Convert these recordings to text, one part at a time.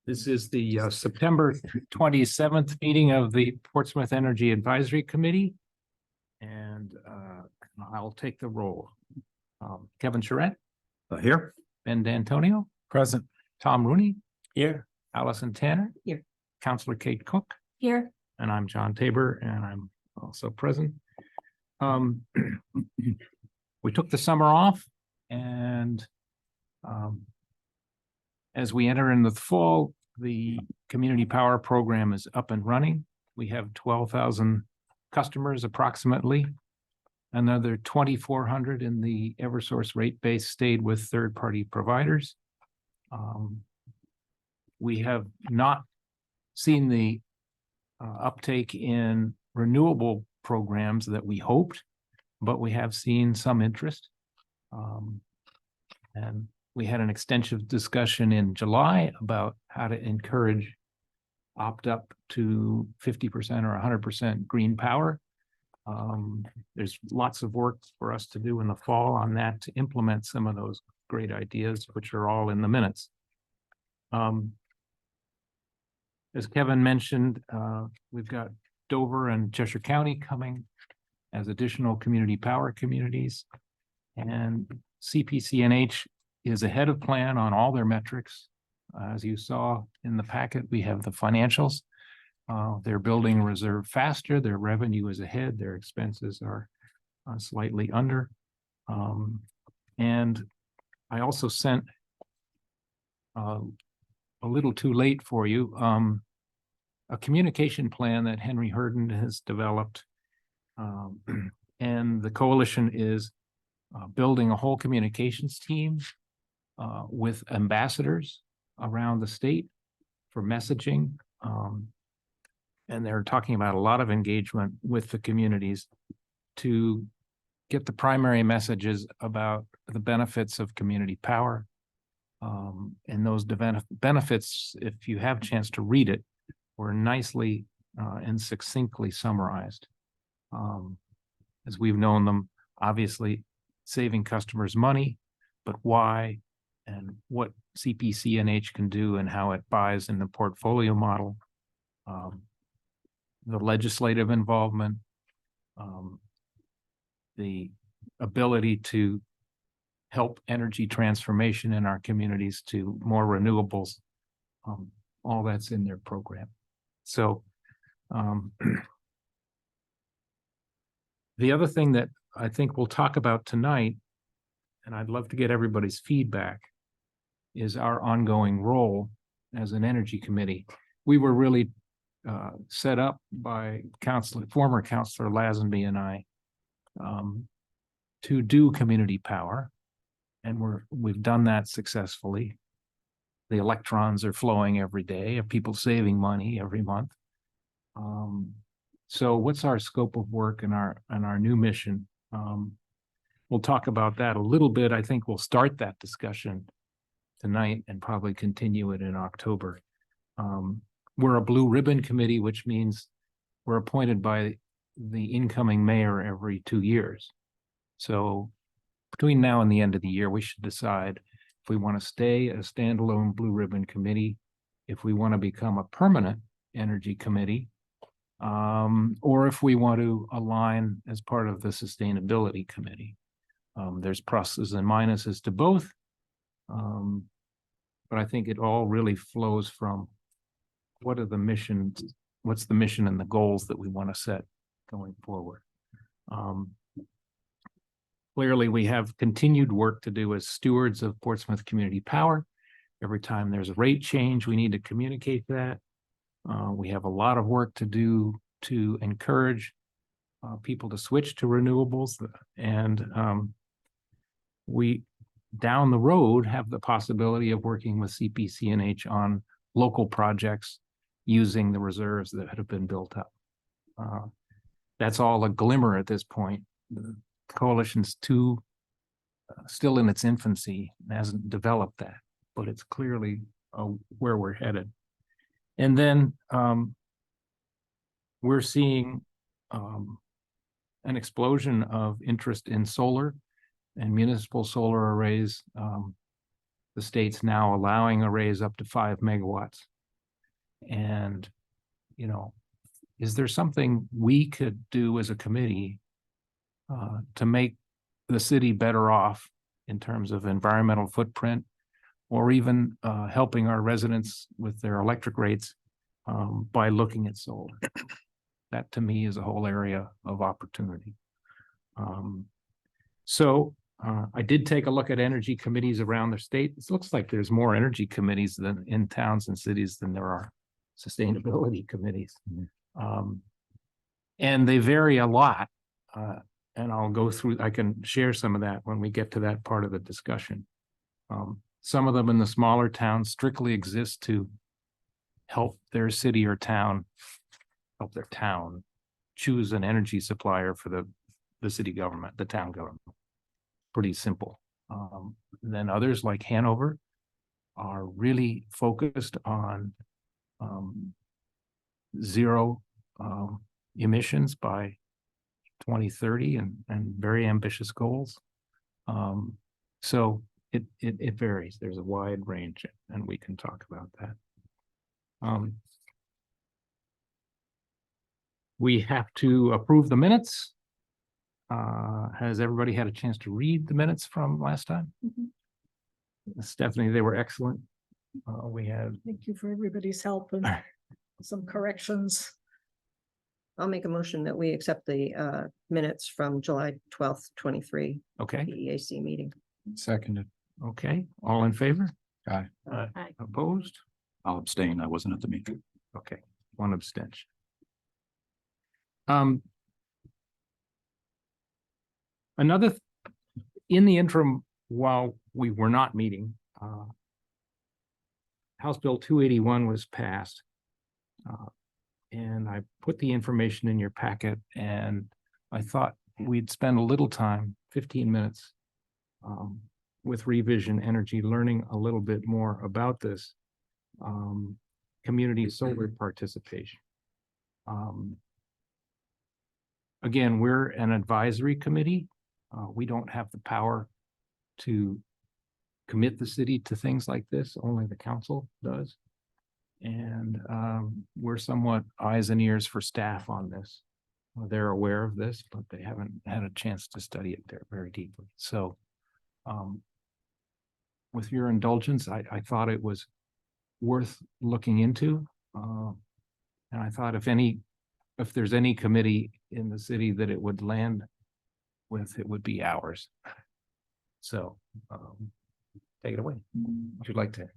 This is the September 27th meeting of the Portsmouth Energy Advisory Committee. And I'll take the roll. Kevin Charette. Here. Ben D'Antonio. Present. Tom Rooney. Here. Allison Tanner. Here. Counselor Kate Cook. Here. And I'm John Tabor, and I'm also present. We took the summer off, and as we enter into the fall, the community power program is up and running. We have 12,000 customers approximately. Another 2,400 in the Eversource rate base stayed with third-party providers. We have not seen the uptake in renewable programs that we hoped, but we have seen some interest. And we had an extensive discussion in July about how to encourage opt up to 50% or 100% green power. There's lots of work for us to do in the fall on that to implement some of those great ideas, which are all in the minutes. As Kevin mentioned, we've got Dover and Cheshire County coming as additional community power communities. And CPCNH is ahead of plan on all their metrics. As you saw in the packet, we have the financials. They're building a reserve faster. Their revenue is ahead. Their expenses are slightly under. And I also sent a little too late for you, a communication plan that Henry Herden has developed. And the coalition is building a whole communications team with ambassadors around the state for messaging. And they're talking about a lot of engagement with the communities to get the primary messages about the benefits of community power. And those benefits, if you have a chance to read it, were nicely and succinctly summarized. As we've known them, obviously saving customers money, but why and what CPCNH can do and how it buys in the portfolio model, the legislative involvement, the ability to help energy transformation in our communities to more renewables, all that's in their program. So the other thing that I think we'll talk about tonight, and I'd love to get everybody's feedback, is our ongoing role as an energy committee. We were really set up by former Councilor Lazenby and I to do community power, and we've done that successfully. The electrons are flowing every day, of people saving money every month. So what's our scope of work and our new mission? We'll talk about that a little bit. I think we'll start that discussion tonight and probably continue it in October. We're a blue ribbon committee, which means we're appointed by the incoming mayor every 2 years. So between now and the end of the year, we should decide if we want to stay a standalone blue ribbon committee, if we want to become a permanent energy committee, or if we want to align as part of the sustainability committee. There's pluses and minuses to both, but I think it all really flows from what are the missions, what's the mission and the goals that we want to set going forward. Clearly, we have continued work to do as stewards of Portsmouth Community Power. Every time there's a rate change, we need to communicate that. We have a lot of work to do to encourage people to switch to renewables. And we, down the road, have the possibility of working with CPCNH on local projects using the reserves that have been built up. That's all a glimmer at this point. The coalition's still in its infancy, hasn't developed that, but it's clearly where we're headed. And then we're seeing an explosion of interest in solar and municipal solar arrays. The state's now allowing arrays up to 5 megawatts. And, is there something we could do as a committee to make the city better off in terms of environmental footprint, or even helping our residents with their electric rates by looking at solar? That to me is a whole area of opportunity. So I did take a look at energy committees around the state. It looks like there's more energy committees than in towns and cities than there are sustainability committees. And they vary a lot. And I'll go through, I can share some of that when we get to that part of the discussion. Some of them in the smaller towns strictly exist to help their city or town, help their town choose an energy supplier for the city government, the town government. Pretty simple. Then others like Hanover are really focused on zero emissions by 2030 and very ambitious goals. So it varies. There's a wide range, and we can talk about that. We have to approve the minutes. Has everybody had a chance to read the minutes from last time? Stephanie, they were excellent. We had. Thank you for everybody's help and some corrections. I'll make a motion that we accept the minutes from July 12th, 23 Okay, EAC meeting. Seconded. okay, all in favor? Aye. Aye. Opposed? I'll abstain. I wasn't at the meeting. Okay, one abstention. In the interim, while we were not meeting, House Bill 281 was passed. And I put the information in your packet, and I thought we'd spend a little time, 15 minutes, with Revision Energy, learning a little bit more about this community solar participation. Again, we're an advisory committee. We don't have the power to commit the city to things like this. Only the council does. And we're somewhat eyes and ears for staff on this. They're aware of this, but they haven't had a chance to study it there very deeply. So with your indulgence, I thought it was worth looking into. And I thought if there's any committee in the city that it would land with, it would be ours. So take it away. Would you like to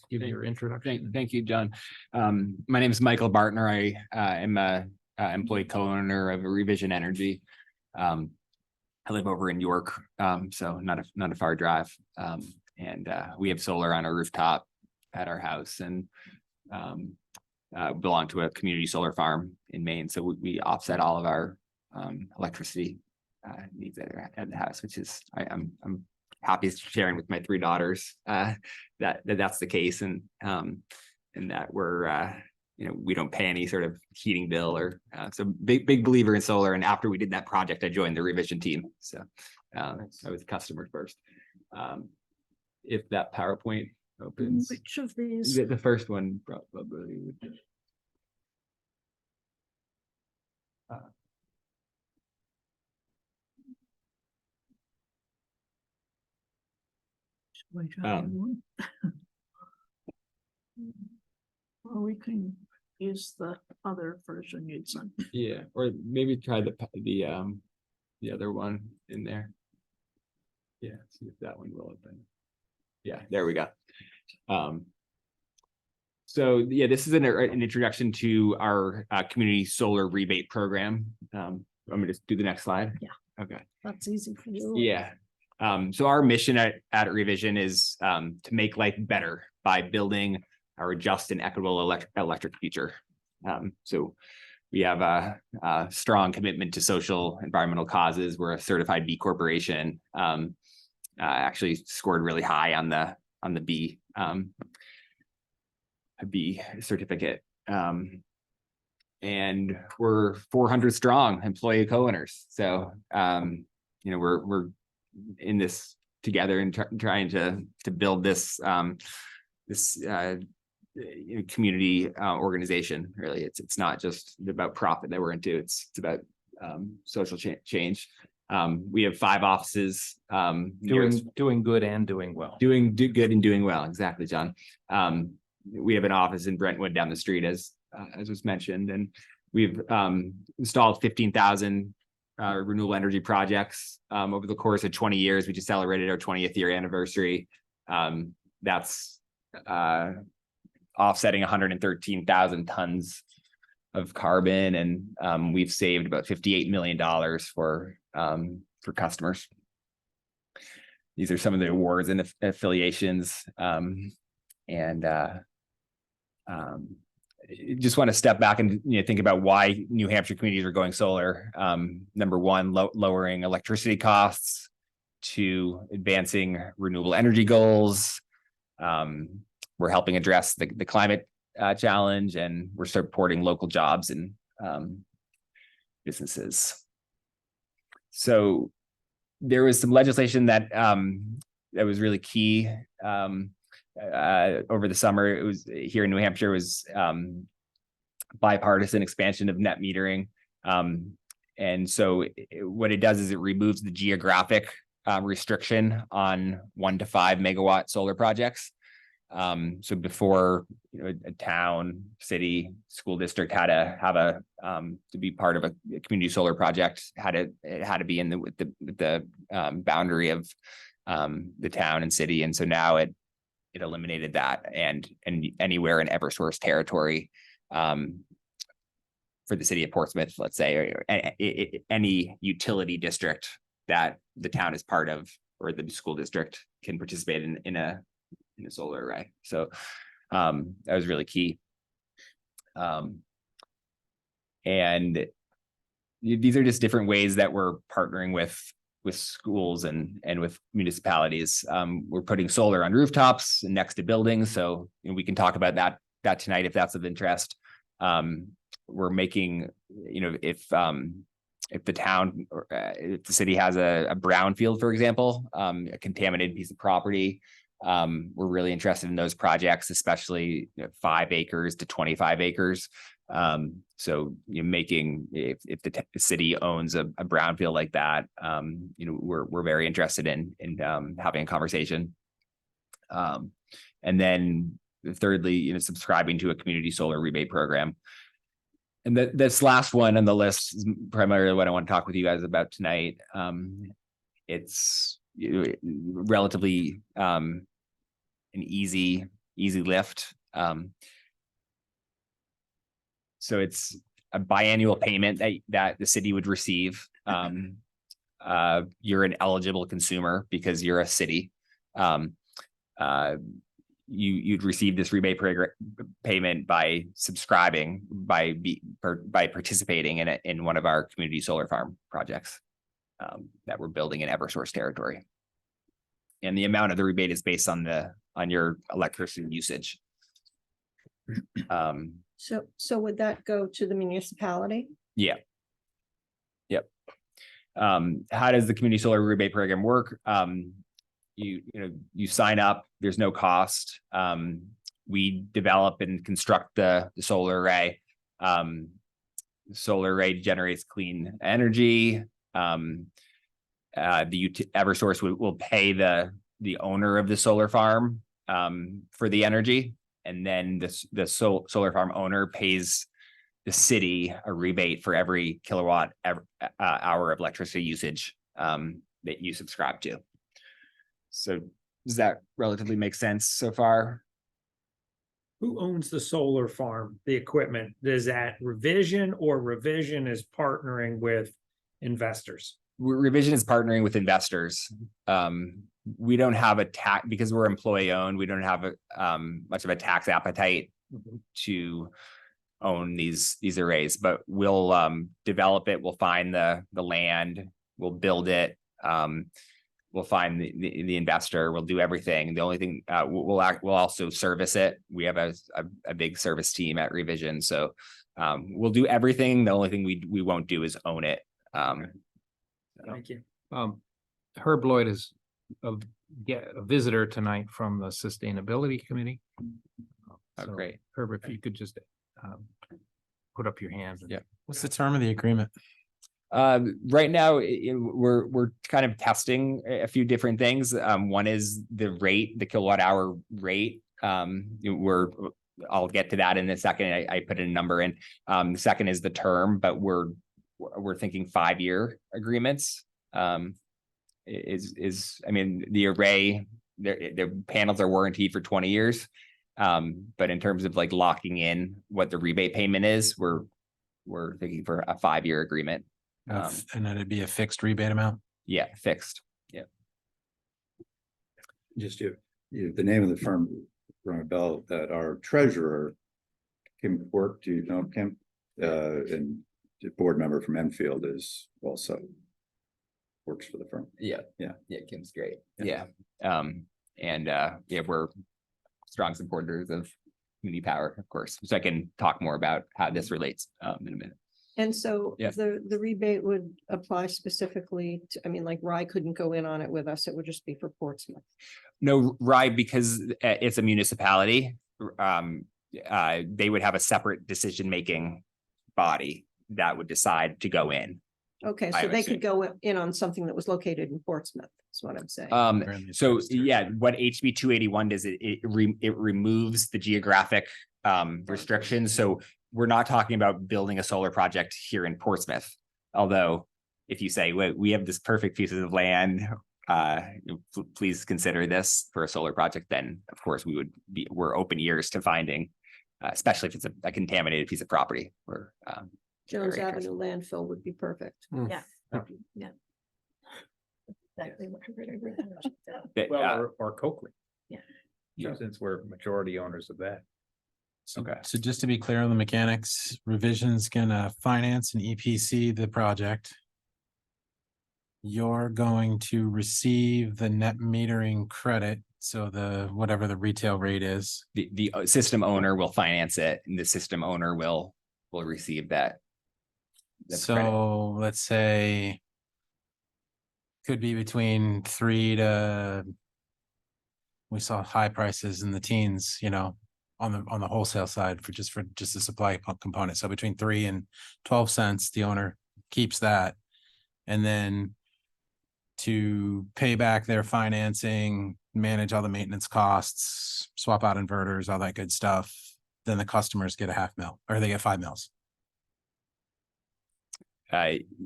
give your introduction? Thank you, John. My name is Michael Bartner. I am a employee co-owner of Revision Energy. I live over in York, so not a far drive. And we have solar on our rooftop at our house, and belong to a community solar farm in Maine. So we offset all of our electricity needs at the house, which is I'm happy sharing with my 3 daughters that's the case, and that we're we don't pay any sort of heating bill or so big believer in solar. And after we did that project, I joined the Revision team. So I was a customer first. If that PowerPoint opens, Which of these? the first one probably would. Should I try one? Or we can use the other version you'd sent. Yeah, or maybe try the other one in there. Yeah, see if that one will open. Yeah, there we go. So yeah, this is an introduction to our community solar rebate program. I'm gonna just do the next slide. Yeah. Okay. That's easy for you. Yeah. So our mission at Revision is to make life better by building our just and equitable electric future. So we have a strong commitment to social environmental causes. We're a certified B Corporation. Actually scored really high on the B certificate. And we're 400 strong employee co-owners. So we're in this together and trying to build this community organization, really. It's not just about profit that we're into, it's about social change. We have 5 offices. Doing good and doing well. Do good and doing well. Exactly, John. We have an office in Brentwood down the street, as was mentioned, and we've installed 15,000 renewable energy projects over the course of 20 years. We just celebrated our 20th year anniversary. That's offsetting 113,000 tons of carbon, and we've saved about $58 million for customers. These are some of the awards and affiliations, just want to step back and think about why New Hampshire communities are going solar. Number one, lowering electricity costs. 2, advancing renewable energy goals. We're helping address the climate challenge, and we're supporting local jobs and businesses. So there was some legislation that was really key over the summer. It was here in New Hampshire, was bipartisan expansion of net metering. And so what it does is it removes the geographic restriction on 1 to 5 megawatt solar projects. So before, a town, city, school district had to have to be part of a community solar project, it had to be in the boundary of the town and city. And so now it eliminated that, and anywhere in Eversource territory for the city of Portsmouth, let's say, or any utility district that the town is part of, or the school district, can participate in a solar array. So that was really key. And these are just different ways that we're partnering with schools and with municipalities. We're putting solar on rooftops and next to buildings, so we can talk about that tonight if that's of interest. We're making, if the town or if the city has a brownfield, for example, a contaminated piece of property, we're really interested in those projects, especially 5 acres to 25 acres. So making, if the city owns a brownfield like that, we're very interested in having a conversation. And then thirdly, subscribing to a community solar rebate program. And this last one on the list is primarily what I want to talk with you guys about tonight. It's relatively an easy lift. So it's a biannual payment that the city would receive. You're an eligible consumer because you're a city. You'd receive this rebate payment by subscribing, by participating in one of our community solar farm projects that we're building in Eversource territory. And the amount of the rebate is based on your electricity usage. So would that go to the municipality? Yeah. Yep. How does the community solar rebate program work? You sign up, there's no cost. We develop and construct the solar array. Solar array generates clean energy. Eversource will pay the owner of the solar farm for the energy, and then the solar farm owner pays the city a rebate for every kilowatt hour of electricity usage that you subscribe to. So does that relatively make sense so far? Who owns the solar farm, the equipment? Is that Revision, or Revision is partnering with investors? Revision is partnering with investors. We don't have a tax, because we're employee owned. We don't have much of a tax appetite to own these arrays, but we'll develop it. We'll find the land. We'll build it. We'll find the investor. We'll do everything. The only thing we'll also service it. We have a big service team at Revision, so we'll do everything. The only thing we won't do is own it. Thank you. Herb Lloyd is a visitor tonight from the Sustainability Committee. Oh, So, great. Herbert, if you could just put up your hand. Yeah. What's the term of the agreement? Right now, we're kind of testing a few different things. One is the rate, the kilowatt hour rate. I'll get to that in a second. I put a number in. The second is the term, but we're thinking 5-year agreements. I mean, the array, the panels are warranted for 20 years. But in terms of like locking in what the rebate payment is, we're thinking for a 5-year agreement. And then it'd be a fixed rebate amount? Yeah, fixed. Just the name of the firm, rung a bell, that our treasurer, Kim Quirk, do you know Kim? And the board member from Enfield is also works for the firm. Yeah. Yeah. Yeah, Kim's great. Yeah. Yeah. Yeah, we're strong supporters of community power, of course. So I can talk more about how this relates in a minute. And so Yeah. the rebate would apply specifically to, I mean, like Rye couldn't go in on it with us. It would just be for Portsmouth. No, right, because it's a municipality. They would have a separate decision-making body that would decide to go in. Okay, I so would they assume. could go in on something that was located in Portsmouth, is what I'm saying. Apparently it's So fixed here. yeah, what HB 281 does, it removes the geographic restrictions. So we're not talking about building a solar project here in Portsmouth. Although if you say, wait, we have this perfect piece of land, please consider this for a solar project, then of course we're open ears to finding, especially if it's a contaminated piece of property. We're Jones very interested. Avenue landfill would be perfect. Yeah. Yeah. Exactly what I read. Well, or Coakley. Yeah. Since we're majority owners of that. Okay. So just to be clear on the mechanics, Revision's gonna finance and EPC the project. You're going to receive the net metering credit, so whatever the retail rate is. The system owner will finance it, and the system owner will receive that. credit. So let's say could be between 3 to, we saw high prices in the teens, on the wholesale side for just the supply component. So between 3 and 12 cents, the owner keeps that. And then to pay back their financing, manage all the maintenance costs, swap out inverters, all that good stuff, then the customers get a $0.5 or they get 5 mils.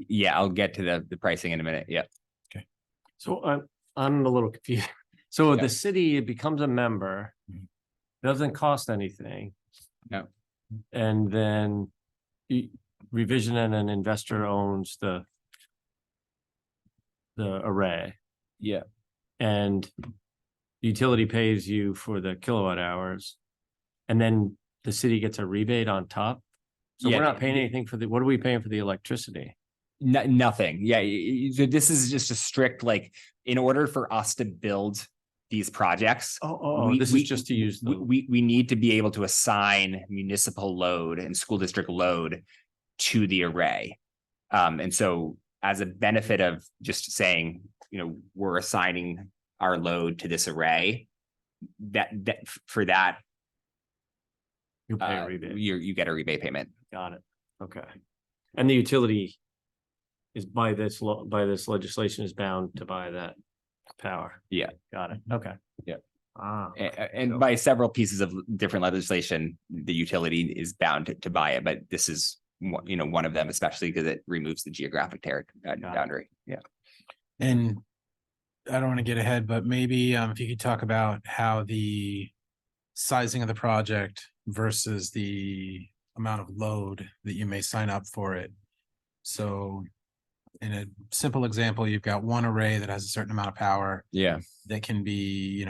Yeah, I'll get to the pricing in a minute. Yeah. So I'm a little confused. So Yeah. the city becomes a member, Mhm. doesn't cost anything. No. And then Revision and an investor owns the array, Yeah. and utility pays you for the kilowatt hours. And then the city gets a rebate on top. So Yeah, we're not paying anything what are we paying for the electricity? Nothing. Yeah. So this is just a strict, like, in order for us to build these projects, This is just to use the. we need to be able to assign municipal load and school district load to the array. And so as a benefit of just saying, we're assigning our load to this array, that for that, You pay a rebate. you get a rebate payment. Got it. Okay. And the utility is by this legislation is bound to buy that power. Yeah. Got it. Okay. Ah. And by several pieces of different legislation, the utility is bound to buy it, but this is one of them, especially because it removes the geographic boundary. Yeah. And I don't want to get ahead, but maybe if you could talk about how the sizing of the project versus the amount of load that you may sign up for it. So in a simple example, you've got one array that has a certain amount of power Yeah. that can be,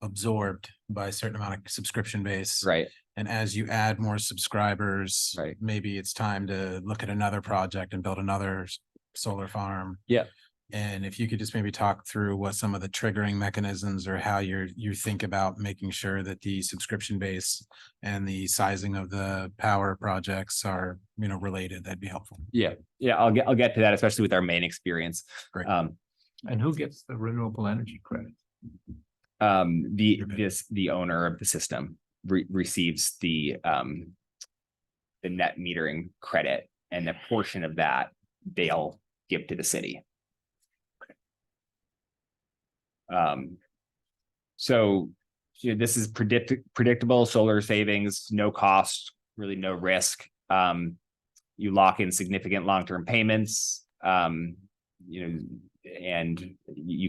absorbed by a certain amount of subscription base. Right. And as you add more subscribers, Right. maybe it's time to look at another project and build another solar farm. Yeah. And if you could just maybe talk through what some of the triggering mechanisms or how you think about making sure that the subscription base and the sizing of the power projects are, related, that'd be helpful. Yeah. Yeah. I'll get to that, especially with our main experience. Great. And who gets the renewable energy credit? The owner of the system. receives the net metering credit, and a portion of that they'll give to the city. So this is predictable solar savings, no cost, really no risk. You lock in significant long-term payments, and you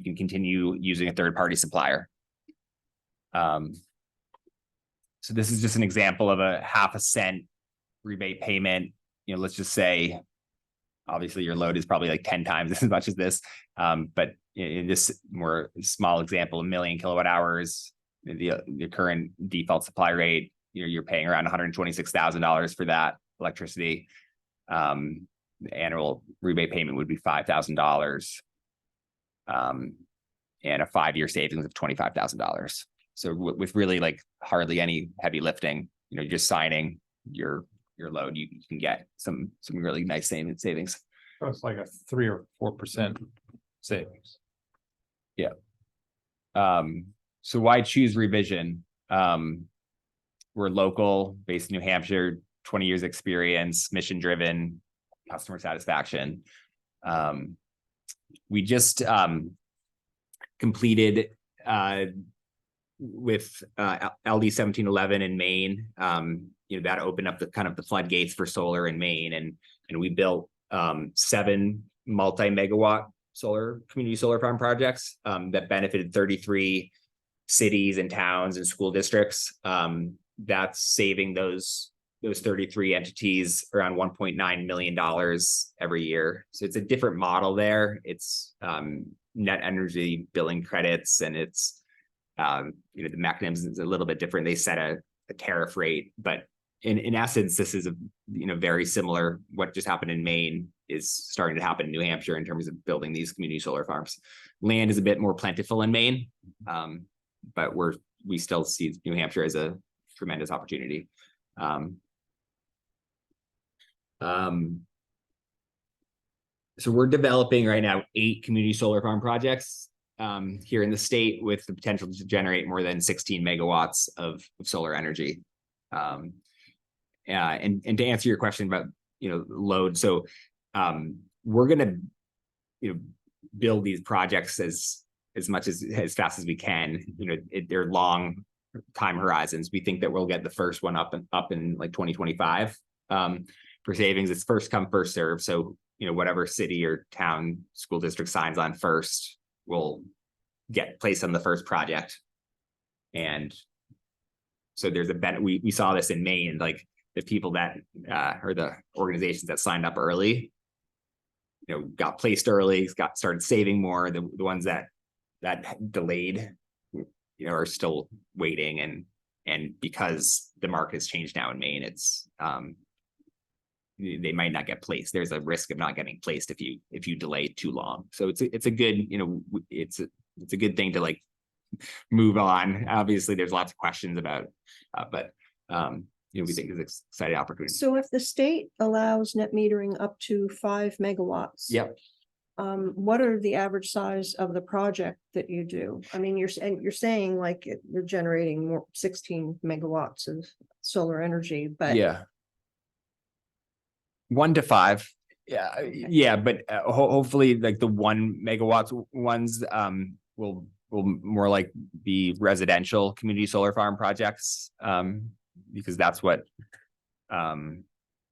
can continue using a third-party supplier. So this is just an example of a 0.5 cent rebate payment. Let's just say, obviously your load is probably like 10 times as much as this. But in this more small example, 1 million kilowatt hours, the current default supply rate, you're paying around $126,000 for that electricity. The annual rebate payment would be $5,000. And a 5-year savings of $25,000. So with really like hardly any heavy lifting, you're just signing your load, you can get some really nice savings. So it's like a 3 or 4% savings. Yeah. So why choose Revision? We're local, based in New Hampshire, 20 years experience, mission driven, customer satisfaction. We just completed with LD 1711 in Maine. That opened up the kind of the floodgates for solar in Maine, and we built 7 multi-megawatt community solar farm projects that benefited 33 cities and towns and school districts. That's saving those 33 entities around $1.9 million every year. So it's a different model there. It's net energy billing credits, and it's the mechanism is a little bit different. They set a tariff rate, but in essence, this is very similar. What just happened in Maine is starting to happen in New Hampshire in terms of building these community solar farms. Land is a bit more plentiful in Maine, but we still see New Hampshire as a tremendous opportunity. So we're developing right now 8 community solar farm projects here in the state, with the potential to generate more than 16 megawatts of solar energy. And to answer your question about load, so we're going to build these projects as fast as we can. They're long time horizons. We think that we'll get the first one up in like 2025. For savings, it's first come, first serve. So whatever city or town school district signs on first will get placed on the first project. And so there's we saw this in Maine, like the people that or the organizations that signed up early, got placed early, started saving more. The ones that delayed, are still waiting, and because the market has changed now in Maine, it's they might not get placed. There's a risk of not getting placed if you delay too long. So it's a good, it's a good thing to like move on. Obviously, there's lots of questions about, but we think it's an exciting opportunity. So if the state allows net metering up to 5 megawatts. Yep. What are the average size of the project that you do? I mean, you're saying like you're generating more 16 megawatts of solar energy, but Yeah. 1 to 5. Yeah. Okay. Yeah. But hopefully like the 1 megawatts ones will more like be residential community solar farm projects, because that's what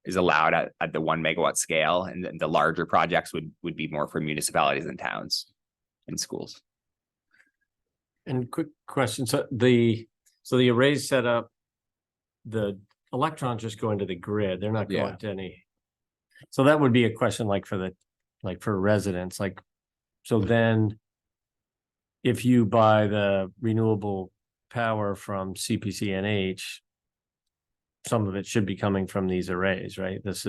is allowed at the 1 megawatt scale, and then the larger projects would be more for municipalities and towns and schools. And quick question, so the arrays set up, the electrons just go into the grid, they're not Yeah. going to any. So that would be a question for residents, so then if you buy the renewable power from CPCNH, some of it should be coming from these arrays, right? There's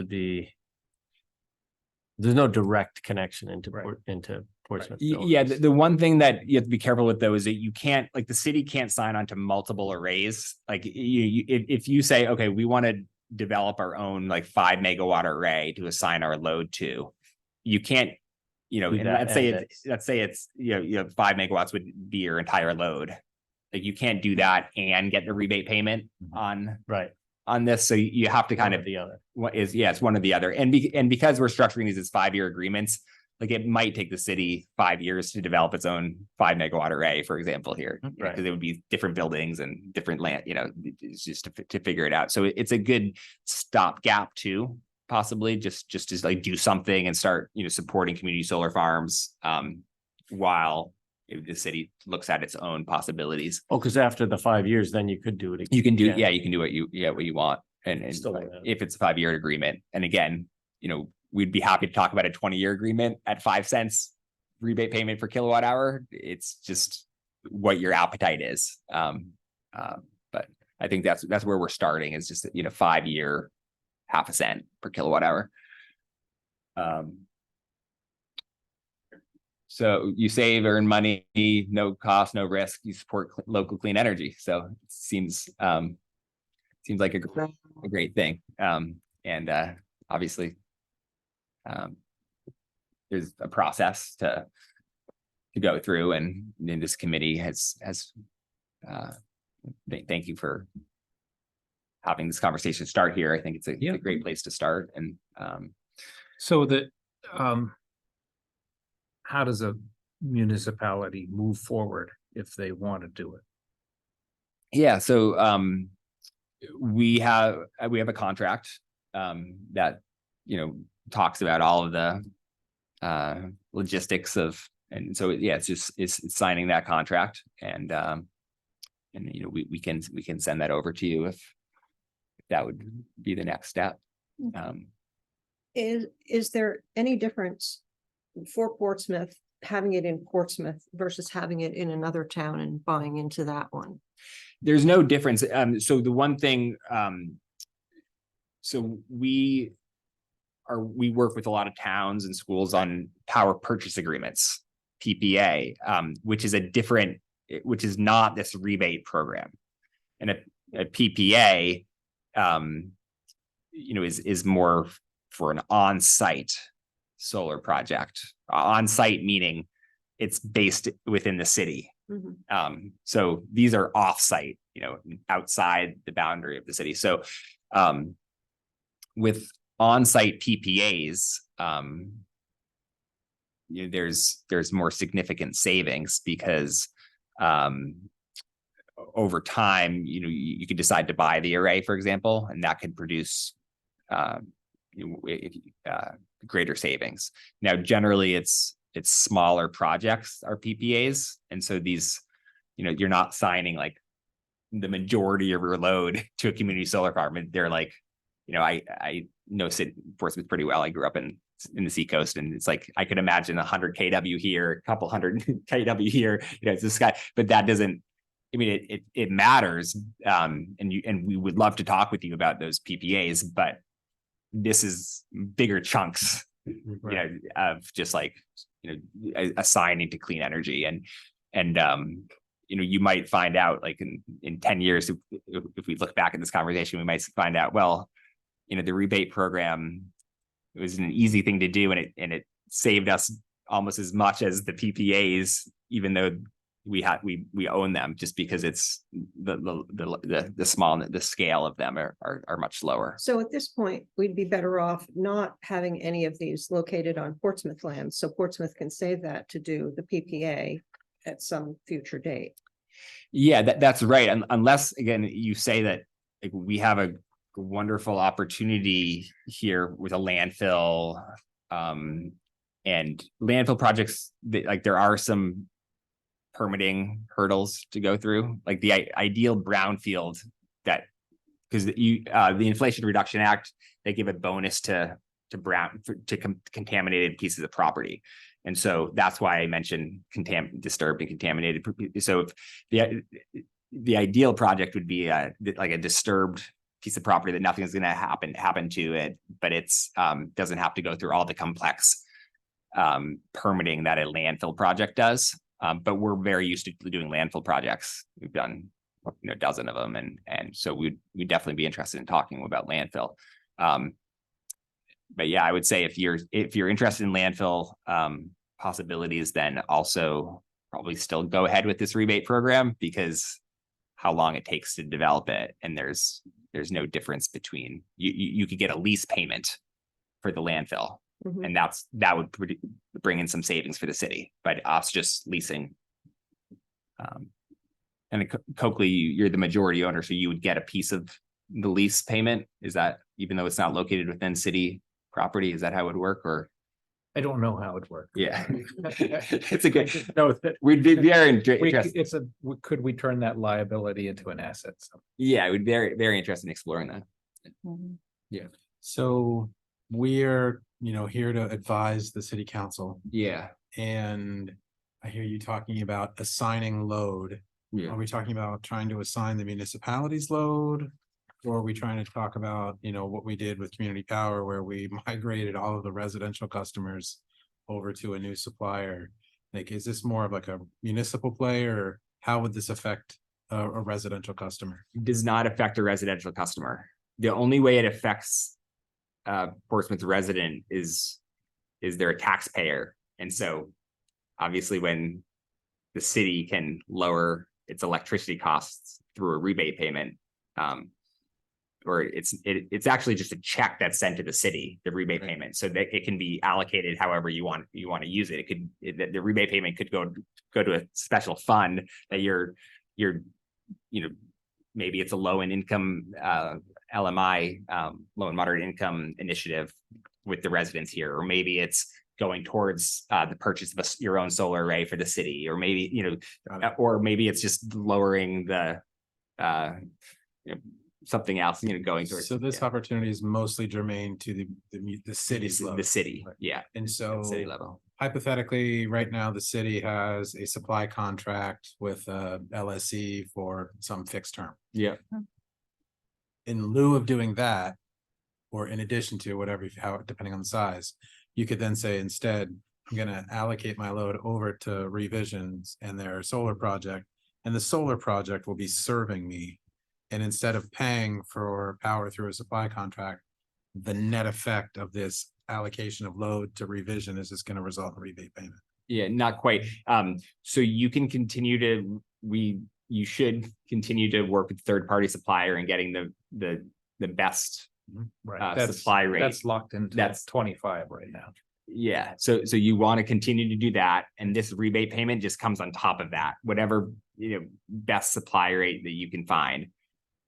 no direct connection into Portsmouth. Yeah, the one thing that you have to be careful with though is that you can't, like, the city can't sign on to multiple arrays. Like if you say, okay, we want to develop our own like 5 megawatt array to assign our load to, you can't, Do that let's say and it's 5 megawatts would be your entire load. like you can't do that and get the rebate payment Right. on this. So you have to kind One of or the other. what is, yeah, it's one or the other. And because we're structuring these as 5-year agreements, like it might take the city 5 years to develop its own 5 megawatt array, for example, here. Right. Because it would be different buildings and different land, it's just to figure it out. So it's a good stopgap too, possibly just to like do something and start, supporting community solar farms while the city looks at its own possibilities. Oh, because after the 5 years, then you could do it. You can do, again. yeah, you can do what you want. And Still around. if it's a 5-year agreement, and again, we'd be happy to talk about a 20-year agreement at 5 cents rebate payment per kilowatt hour. It's just what your appetite is. But I think that's where we're starting, is just, 5-year, half a cent per kilowatt hour. So you save, earn money, no cost, no risk, you support local clean energy. So it seems like a great thing. And obviously, there's a process to go through, and this committee has thank you for having this conversation start here. I think it's a great place to start. And So that, how does a municipality move forward if they want to do it? yeah, so we have a contract that talks about all of the logistics of, and so yeah, it's signing that contract, and we can send that over to you if that would be the next step. Is there any difference for Portsmouth, having it in Portsmouth versus having it in another town and buying into that one? There's no difference. So the one thing, so we work with a lot of towns and schools on power purchase agreements, PPA, which is not this rebate program. And a PPA, is more for an on-site solar project. On-site meaning it's based within the city. So these are off-site, outside the boundary of the city. So with on-site PPAs, there's more significant savings because over time, you could decide to buy the array, for example, and that could produce greater savings. Now, generally, it's smaller projects are PPAs, and so these, you're not signing like the majority of your load to a community solar farm. And they're like, I know Portsmouth pretty well. I grew up in the Seacoast, and it's like I could imagine 100 kW here, a couple hundred kW here. It's this guy, but that doesn't. I mean, it matters, and we would love to talk with you about those PPAs, but this is bigger chunks, of just like assigning to clean energy, and you might find out like in 10 years, if we look back at this conversation, we might find out, well, the rebate program, it was an easy thing to do, and it saved us almost as much as the PPAs, even though we own them, just because it's the scale of them are much lower. So at this point, we'd be better off not having any of these located on Portsmouth land, so Portsmouth can save that to do the PPA at some future date. Yeah, that's right. Unless, again, you say that like, we have a wonderful opportunity here with a landfill, and landfill projects that, like, there are some permitting hurdles to go through, like the ideal brownfield, that because the Inflation Reduction Act, they give a bonus to contaminated pieces of property. And so that's why I mentioned disturbed and contaminated. So if the ideal project would be like a disturbed piece of property that nothing's going to happen to it, but it's doesn't have to go through all the complex permitting that a landfill project does. But we're very used to doing landfill projects. We've done a dozen of them, and so we'd definitely be interested in talking about landfill. But yeah, I would say if you're interested in landfill possibilities, then also probably still go ahead with this rebate program, because how long it takes to develop it. And there's no difference between, you could get a lease payment for the landfill. Mhm. And that would bring in some savings for the city, but us just leasing. And Coakley, you're the majority owner, so you would get a piece of the lease payment. Is that, even though it's not located within city property, is that how it would work, or? I don't know how it works. Yeah. It's a good, No, that we'd be very we, interested. it's a, could we turn that liability into an asset? So, Yeah, we'd very, very interested in exploring that. So we're, here to advise the city council, Yeah. and I hear you talking about assigning load. Yeah. Are we talking about trying to assign the municipalities load? Or are we trying to talk about, what we did with Community Power, where we migrated all of the residential customers over to a new supplier? Like, is this more of like a municipal play, or how would this affect a residential customer? Does not affect a residential customer. The only way it affects Portsmouth resident is they're a taxpayer. And so obviously when the city can lower its electricity costs through a rebate payment, or it's actually just a check that's sent to the city, the rebate payment, so that it can be allocated however you want to use it. The rebate payment could go to a special fund that you're maybe it's a low income LMI, low and moderate income initiative with the residents here, or maybe it's going towards the purchase of your own solar array for the city, or maybe, or maybe it's just lowering the something else, going towards. So this opportunity is mostly germane to the city's The load. city, Right. yeah, And so city level. hypothetically, right now, the city has a supply contract with LSE for some fixed term. Yeah. In lieu of doing that, or in addition to whatever, depending on the size, you could then say, instead, I'm gonna allocate my load over to Revisions and their solar project, and the solar project will be serving me. And instead of paying for power through a supply contract, the net effect of this allocation of load to Revision is just gonna result in rebate payment. Yeah, not quite. So you can continue to, you should continue to work with third-party supplier and getting the best right, that's supply rate. That's locked into That's- 25 right now. Yeah, so you want to continue to do that, and this rebate payment just comes on top of that. Whatever, best supply rate that you can find.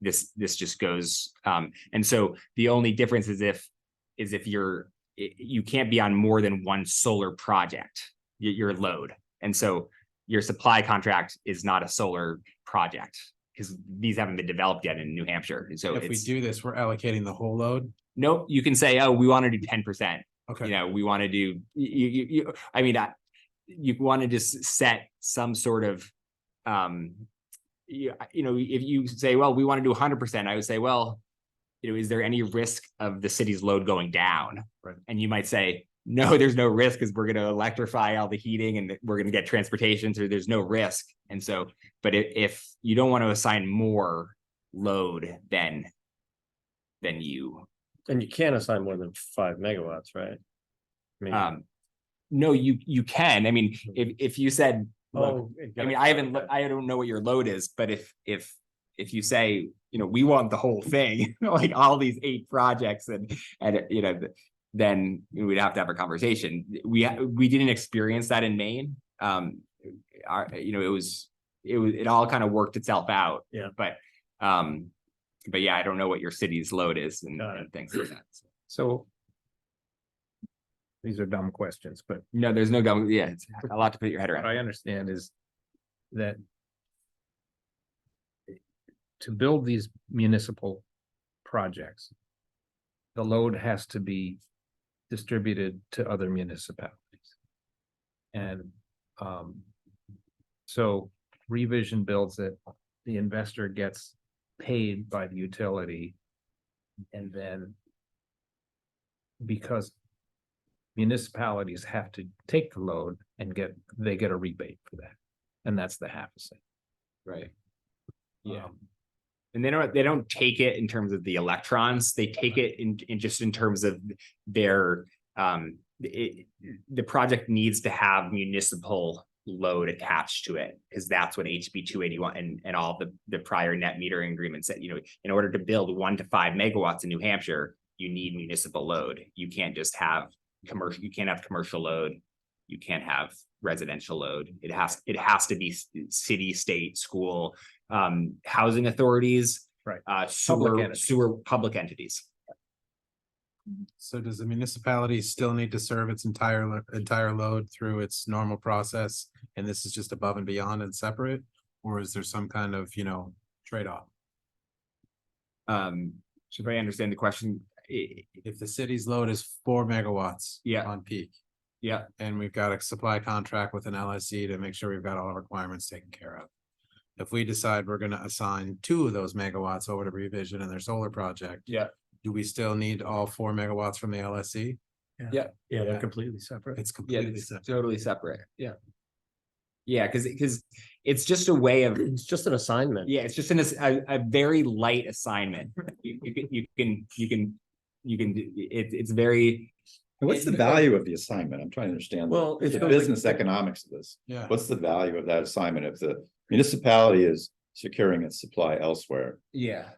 This just goes, and so the only difference is if you can't be on more than one solar project, your load. And so your supply contract is not a solar project, because these haven't been developed yet in New Hampshire. And so If we it's, do this, we're allocating the whole load. nope, you can say, oh, we want to do 10%. Okay. We want to do, you want to just set some sort of, if you say, well, we want to do 100%, I would say, well, is there any risk of the city's load going down? Right. And you might say, no, there's no risk, because we're going to electrify all the heating and we're going to get transportation, so there's no risk. And so, but if you don't want to assign more load than you, And you can't assign more than 5 megawatts, right? I mean, no, you can. I mean, if you said, look, oh, I mean, I don't know what your load is, but if you say, we want the whole thing, like all these 8 projects and then we'd have to have a conversation. We didn't experience that in Maine. It all kind of worked itself out. Yeah. But yeah, I don't know what your city's load is and things like that. So these are dumb questions, but No, there's no dumb, yeah, it's a lot to put your head what around. I understand is that to build these municipal projects, the load has to be distributed to other municipalities. And so Revision builds it, the investor gets paid by the utility. And then because municipalities have to take the load and they get a rebate for that. And that's the half a cent. Right. Yeah. And they don't take it in terms of the electrons, they take it in just in terms of their, the project needs to have municipal load attached to it, because that's what HB 281 and all the prior net metering agreements said, in order to build 1 to 5 megawatts in New Hampshire, you need municipal load. You can't just have you can't have commercial load. You can't have residential load. It has to be city, state, school, housing authorities. Right. Sewer public entities. So does the municipality still need to serve its entire load through its normal process? And this is just above and beyond and separate? Or is there some kind of, trade-off? Should I understand the question? If the city's load is 4 megawatts. Yeah. On peak, Yeah, and we've got a supply contract with an LSC to make sure we've got all our requirements taken care of. If we decide we're gonna assign 2 of those megawatts over to Revision and their solar project. Yeah. Do we still need all 4 megawatts from the LSC? Yeah, they're completely separate. It's yeah, completely it's separate. totally separate. Yeah. Yeah, because it's just a way of, It's just an assignment. yeah, it's just a very light assignment. It's very, What's the value of the assignment? I'm trying to understand. Well, it's The like- business economics of this. Yeah. What's the value of that assignment if the municipality is securing its supply elsewhere? yeah.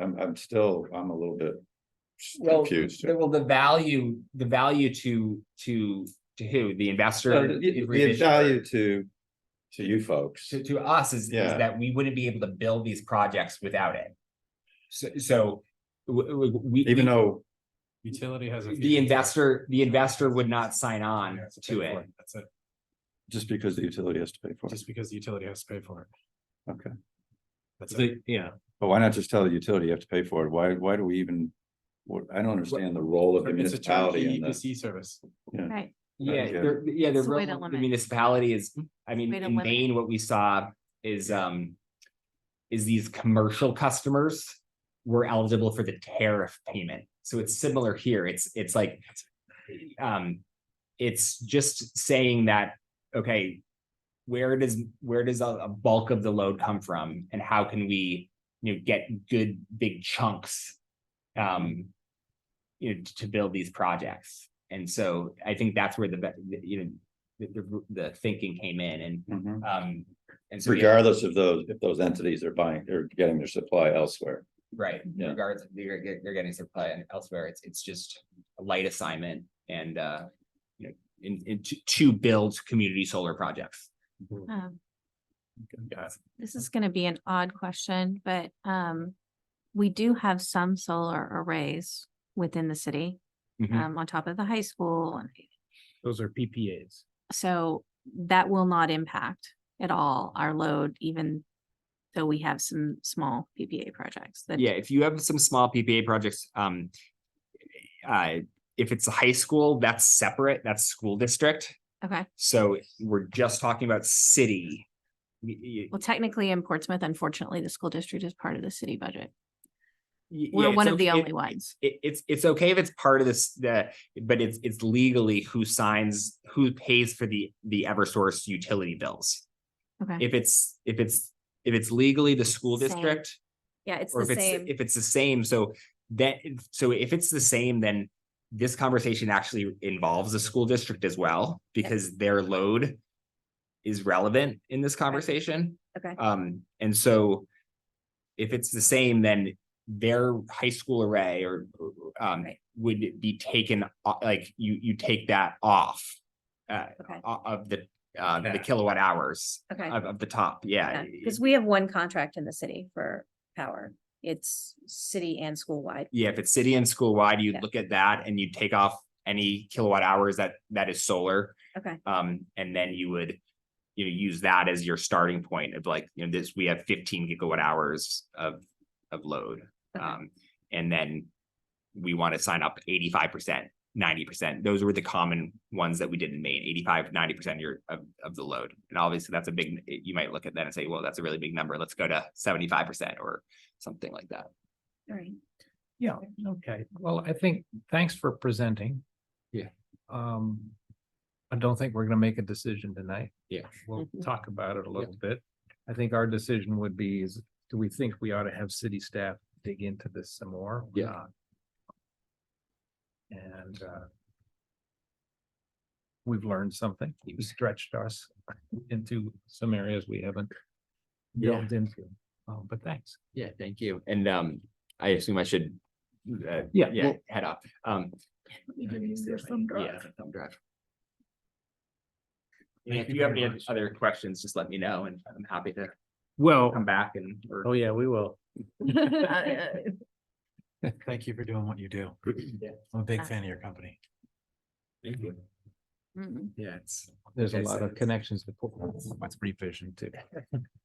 I'm a little bit Well, confused. the value to who? The investor? So The value to you folks. To us is Yeah. that we wouldn't be able to build these projects without it. So we. Even though, Utility has a. The investor would not sign on to it. That's it, just because the utility has to pay for it. just because the utility has to pay for it. Okay. That's it. Yeah. But why not just tell the utility you have to pay for it? Why do we even? I don't understand the role of the It's a municipality turnkey in this. EPC service. Right. Yeah, Okay. the It's a way to the limit. municipality is, I mean, Way to in limit. Maine, what we saw is these commercial customers were eligible for the tariff payment. So it's similar here. It's like, it's just saying that, okay, where does a bulk of the load come from, and how can we, get good big chunks, to build these projects. And so I think that's where the thinking came in, Mhm. and so. yeah, Regardless of if those entities are buying, they're getting their supply elsewhere. Right, Yeah. regardless, they're getting supply elsewhere. It's just a light assignment and, to build community solar projects. Um, This is gonna be an odd question, but we do have some solar arrays within the city, Mhm. on top of the high school. And Those are PPAs. so that will not impact at all our load, even though we have some small PPA projects that. Yeah, if you have some small PPA projects, if it's a high school, that's separate, that's school district. Okay, So we're just talking about city. well, technically in Portsmouth, unfortunately, the school district is part of the city budget. Yeah, We're it's one of the okay- only ones. It's okay if it's part of this, but it's legally who pays for the Eversource utility bills. Okay, If it's legally the school Same. district, yeah, it's or the if same. it's the same, so if it's the same, then this conversation actually involves the school district as well, because their load is relevant in this conversation. Okay, And so if it's the same, then their high school array Right. would be taken, like you take that off okay, of the kilowatt hours okay. of the top, yeah. Because we have one contract in the city for power. It's city and school wide. Yeah, if it's city and school wide, you Yeah. look at that and you take off any kilowatt hours that is solar. Okay, And then you would, use that as your starting point of like, we have 15 gigawatt hours of load. Okay. And then we want to sign up 85%, 90%. Those were the common ones that we did in Maine, 85, 90% of the load. And obviously that's a big, you might look at that and say, well, that's a really big number. Let's go to 75% or something like that. all right. Yeah, okay. Well, I think, thanks for presenting. Yeah. I don't think we're gonna make a decision tonight. Yeah. We'll Mhm. talk about it a little bit. I think our decision would be is, do we think we ought to have city staff dig into this some more? or Yeah. not? And we've learned something. You've stretched us into some areas we haven't Yeah. delved into. But thanks. Yeah, thank you. And I assume I should. Yeah, Yeah, well- head up. You can use your thumb drive. Yeah, thumb drive. Thank If you you have very any much. other questions, just let me know and I'm happy to Well, come back and. Oh, yeah, we will. Thank you for doing what you do. I'm a big fan of your company. Thank you. Mm, Yeah, it's. there's a like I lot said, of connections with what's revision too.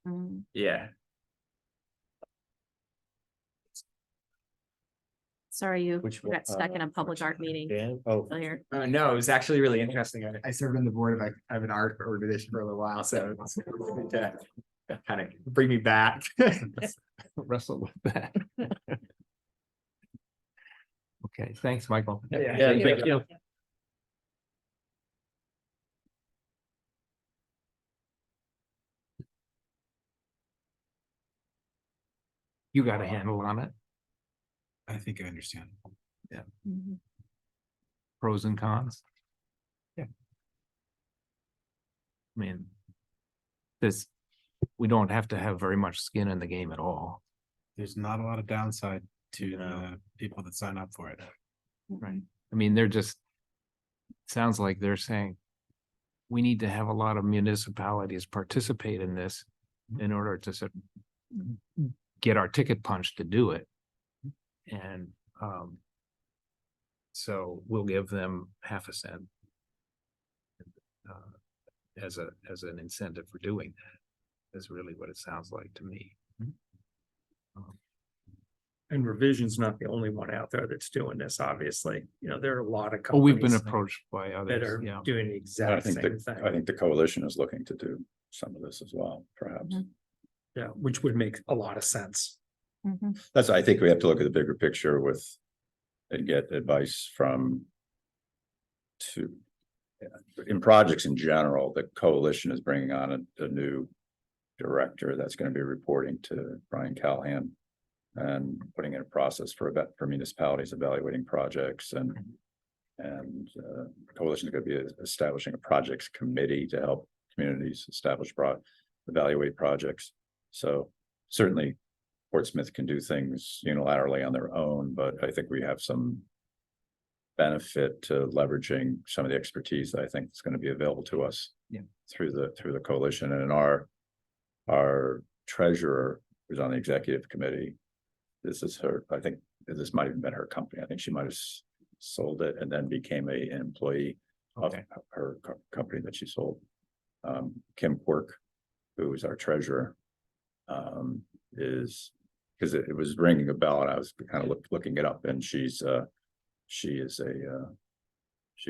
mm. Yeah, Sorry, you Which got stuck in a public art meeting. Dan, oh, Still here. no, it was actually really interesting. I served on the board of an art organization for a little while, so it's good to kind of bring me back. Wrestle with that. Okay, thanks, Michael. Yeah, thank you. You got a handle on it, I think I understand. Mhm. pros and cons. Yeah. I mean, this, we don't have to have very much skin in the game at all. There's not a lot of downside to the people that sign up for it. Right. I mean, they're just, sounds like they're saying, we need to have a lot of municipalities participate in this in order to get our ticket punched to do it. And, so we'll give them half a cent as an incentive for doing that. Is really what it sounds like to me. And Revision's not the only one out there that's doing this, obviously. You know, there are a lot of Oh, we've been companies approached by that others, are yeah. doing the I exact think same I thing. think the coalition is looking to do some of this as well, perhaps. Mhm. Yeah, which would make a lot of sense. Mhm. That's, I think we have to look at the bigger picture with and get advice from in projects in general, the coalition is bringing on a new director that's going to be reporting to Brian Callahan and putting in a process for municipalities evaluating projects and coalition is going to be establishing a projects committee to help communities evaluate projects. So certainly Portsmouth can do things unilaterally on their own, but I think we have some benefit to leveraging some of the expertise that I think is going to be available to us through the coalition. And our treasurer who's on the executive committee, this is her, I think this might have been her company. I think she might have sold it and then became an employee of her company that she sold. Kim Quirk, who is our treasurer, is, because it was ringing a bell and I was kind of looking it up, and she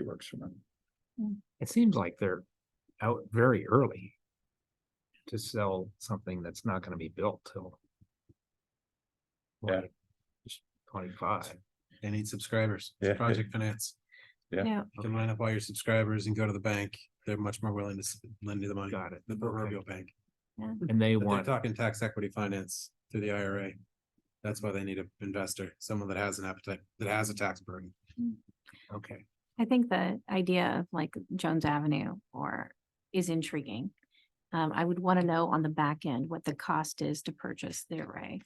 works for them. It seems like they're out very early to sell something that's not gonna be built till Yeah. 25. They need subscribers. It's Yeah. Project finance. Yeah, You can line up all your subscribers and go to the bank. They're much more willing to lend you the money. Got it. The proverbial bank. And they But they're want, talking tax equity finance through the IRA. That's why they need an investor, someone that has an appetite, that has a tax burden. okay, I think the idea of like Jones Avenue is intriguing. I would want to know on the back end what the cost is to purchase the array.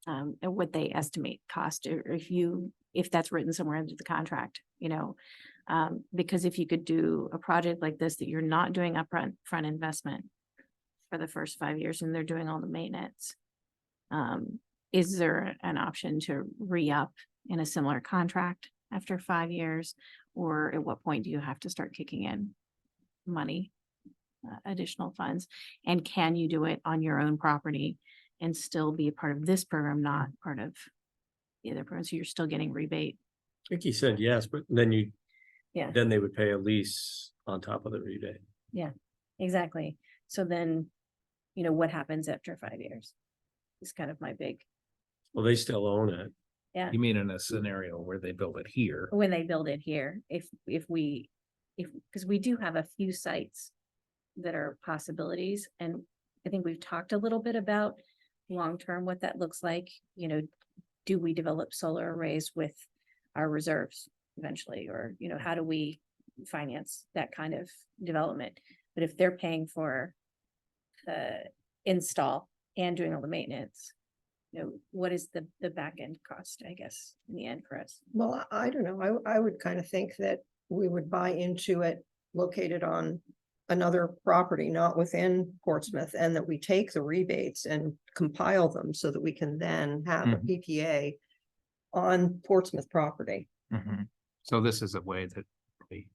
And what they estimate cost, or if that's written somewhere into the contract, because if you could do a project like this, that you're not doing front investment for the first 5 years and they're doing all the maintenance. Is there an option to re-up in a similar contract after 5 years? Or at what point do you have to start kicking in money, additional funds? And can you do it on your own property and still be a part of this program, not part of the other program? So you're still getting rebate. I think he said yes, but then Yeah. then they would pay a lease on top of the rebate. Exactly. So then, what happens after 5 years? Is kind of my big, Well, they still own it. you mean in a scenario where they build it here? when they build it here, because we do have a few sites that are possibilities, and I think we've talked a little bit about long-term, what that looks like. Do we develop solar arrays with our reserves eventually, or, how do we finance that kind of development. But if they're paying for the install and doing all the maintenance, you know, what is the back end cost, I guess, in the end for us? Well, I don't know. I would kind of think that we would buy into it located on another property, not within Portsmouth, and that we take the rebates and compile them so that we can then have a Mhm. PPA on Portsmouth property Mhm. So this is a way that we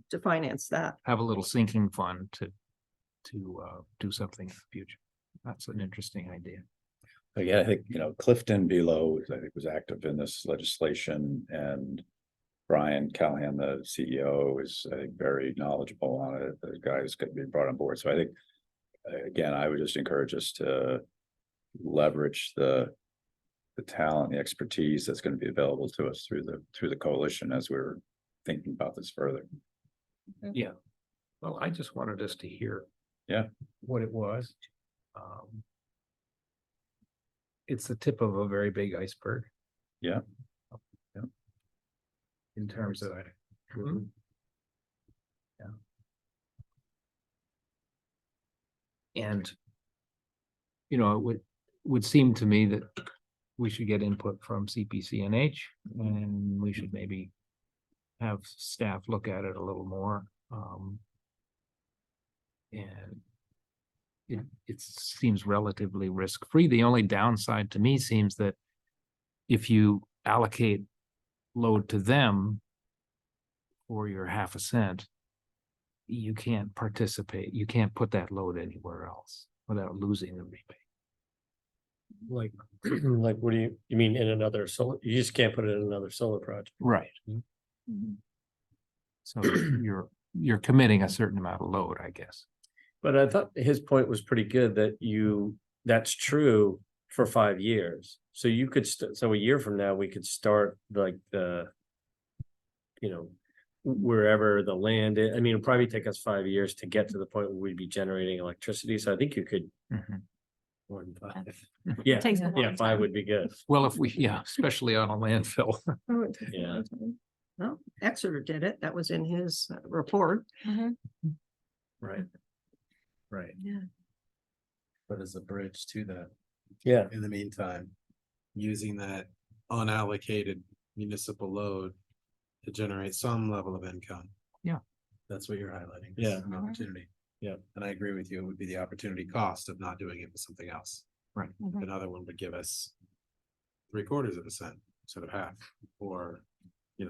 to finance that. have a little sinking fund to do something in the future. That's an interesting idea. Again, I think, Clifton Below, I think, was active in this legislation, and Brian Callahan, the CEO, is, I think, very knowledgeable on it. The guy is going to be brought on board. So I think, again, I would just encourage us to leverage the talent, the expertise that's going to be available to us through the coalition as we're thinking about this further. Yeah. Well, I just wanted us to hear. Yeah. What it was. It's the tip of a very big iceberg. Yeah. Yeah. In terms of. Mhm. Yeah. And. It would seem to me that we should get input from CPCNH, and we should maybe have staff look at it a little more. And it seems relatively risk-free. The only downside to me seems that if you allocate load to them for your half a cent, you can't participate. You can't put that load anywhere else without losing the rebate. Like, like, what do you mean in another solar, you just can't put it in another solar project? Right. So you're committing a certain amount of load, I guess. But I thought his point was pretty good that that's true for 5 years. So you could, so a year from now, we could start like wherever the land is. I mean, it'll probably take us 5 years to get to the point where we'd be generating electricity. So I think you could. More than 5. Yeah, Takes a long 5 time. would be good. Well, especially on a landfill. Oh, it takes a Yeah. long time. Well, Exeter did it. That was in his report. Right. Right. But as a bridge to that, Yeah, in the meantime, using that unallocated municipal load to generate some level of income. Yeah. That's what you're highlighting. Yeah. An opportunity. Yeah. And I agree with you. It would be the opportunity cost of not doing it with something else. Right. Another one would give us 3/4 of a cent instead of half, or,